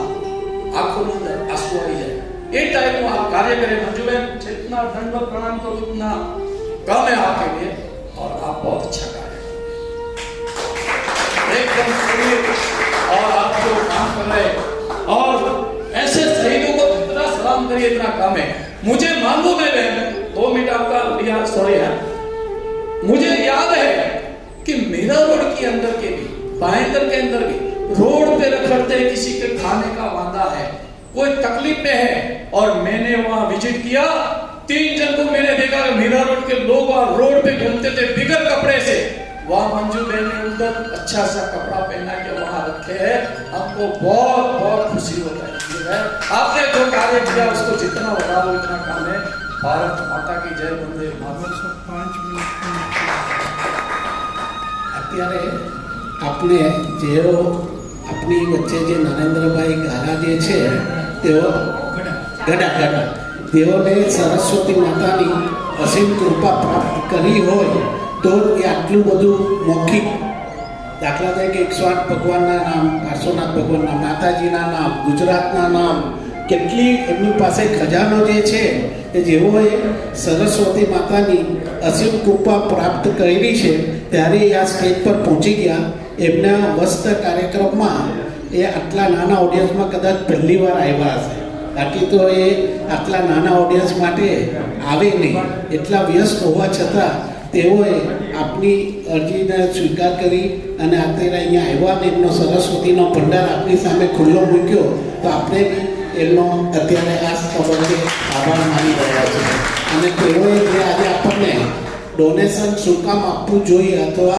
આંખોની અંદર આંસુ આવી જાય એ ટાઈપનું आप कार्य करें. मंजूबेन, जितना दंडवत प्रणाम करो उतना कम है आपके लिए, और आप बहुत अच्छा कार्य एकदम सुनिए. और आप जो काम कर रहे हैं, और ऐसे शहीदों को जितना सलाम करिए इतना कम है. मुझे मालूम है बहन, 2 मिनट आपका लिया, सॉरी है, मुझे याद है कि मीरा रोड के अंदर के भी, भाईंदर के अंदर भी रोड पे रखड़ते किसी के खाने का वादा है, कोई तकलीफ में है, और मैंने वहां विजिट किया। 3 जन को मैंने देखा मीरा रोड के लोग वहां रोड पे घूमते थे बिगर कपड़े से। वहां मंजू बहन ने उधर अच्छा सा कपड़ा पहना के वहां रखे हैं। हमको बहुत बहुत खुशी होता है। आपने जो कार्य किया उसको जितना बढ़ाओ उतना काम है। भारत माता की जय, वंदे मातरम। અત્યારે આપણે જેઓ આપણી વચ્ચે જે નરેન્દ્રભાઈ ગાલા જે છે તેઓ ગડા તેઓને સરસ્વતી માતાની અસીમ કૃપા પ્રાપ્ત કરી હોય તો એ આટલું બધું મૌખિક, દાખલા તરીકે 108 ભગવાનના નામ, પાર્શ્વનાથ ભગવાનના, માતાજીના નામ, ગુજરાતના નામ, કેટલી એમની પાસે ખજાનો જે છે કે જેઓએ સરસ્વતી માતાની અસીમ કૃપા પ્રાપ્ત કરેલી છે ત્યારે એ આ સ્ટેજ પર પહોંચી ગયા. એમના મસ્ત કાર્યક્રમમાં એ આટલા નાના ઓડિયન્સમાં કદાચ પહેલી વાર આવ્યા હશે. બાકી તો એ આટલા નાના ઓડિયન્સ માટે આવે નહીં. એટલા વ્યસ્ત હોવા છતાં તેઓએ આપની અરજીને સ્વીકાર કરી અને અત્યારે અહીંયા આવ્યા ને એમનો સરસ્વતીનો ભંડાર આપણી સામે ખુલ્લો મૂક્યો તો આપણે બી એમનો અત્યારે આ તબક્કે આભાર માની રહ્યા છે. અને તેઓએ જે આજે આપણને ડોનેશન શું કામ આપવું જોઈએ અથવા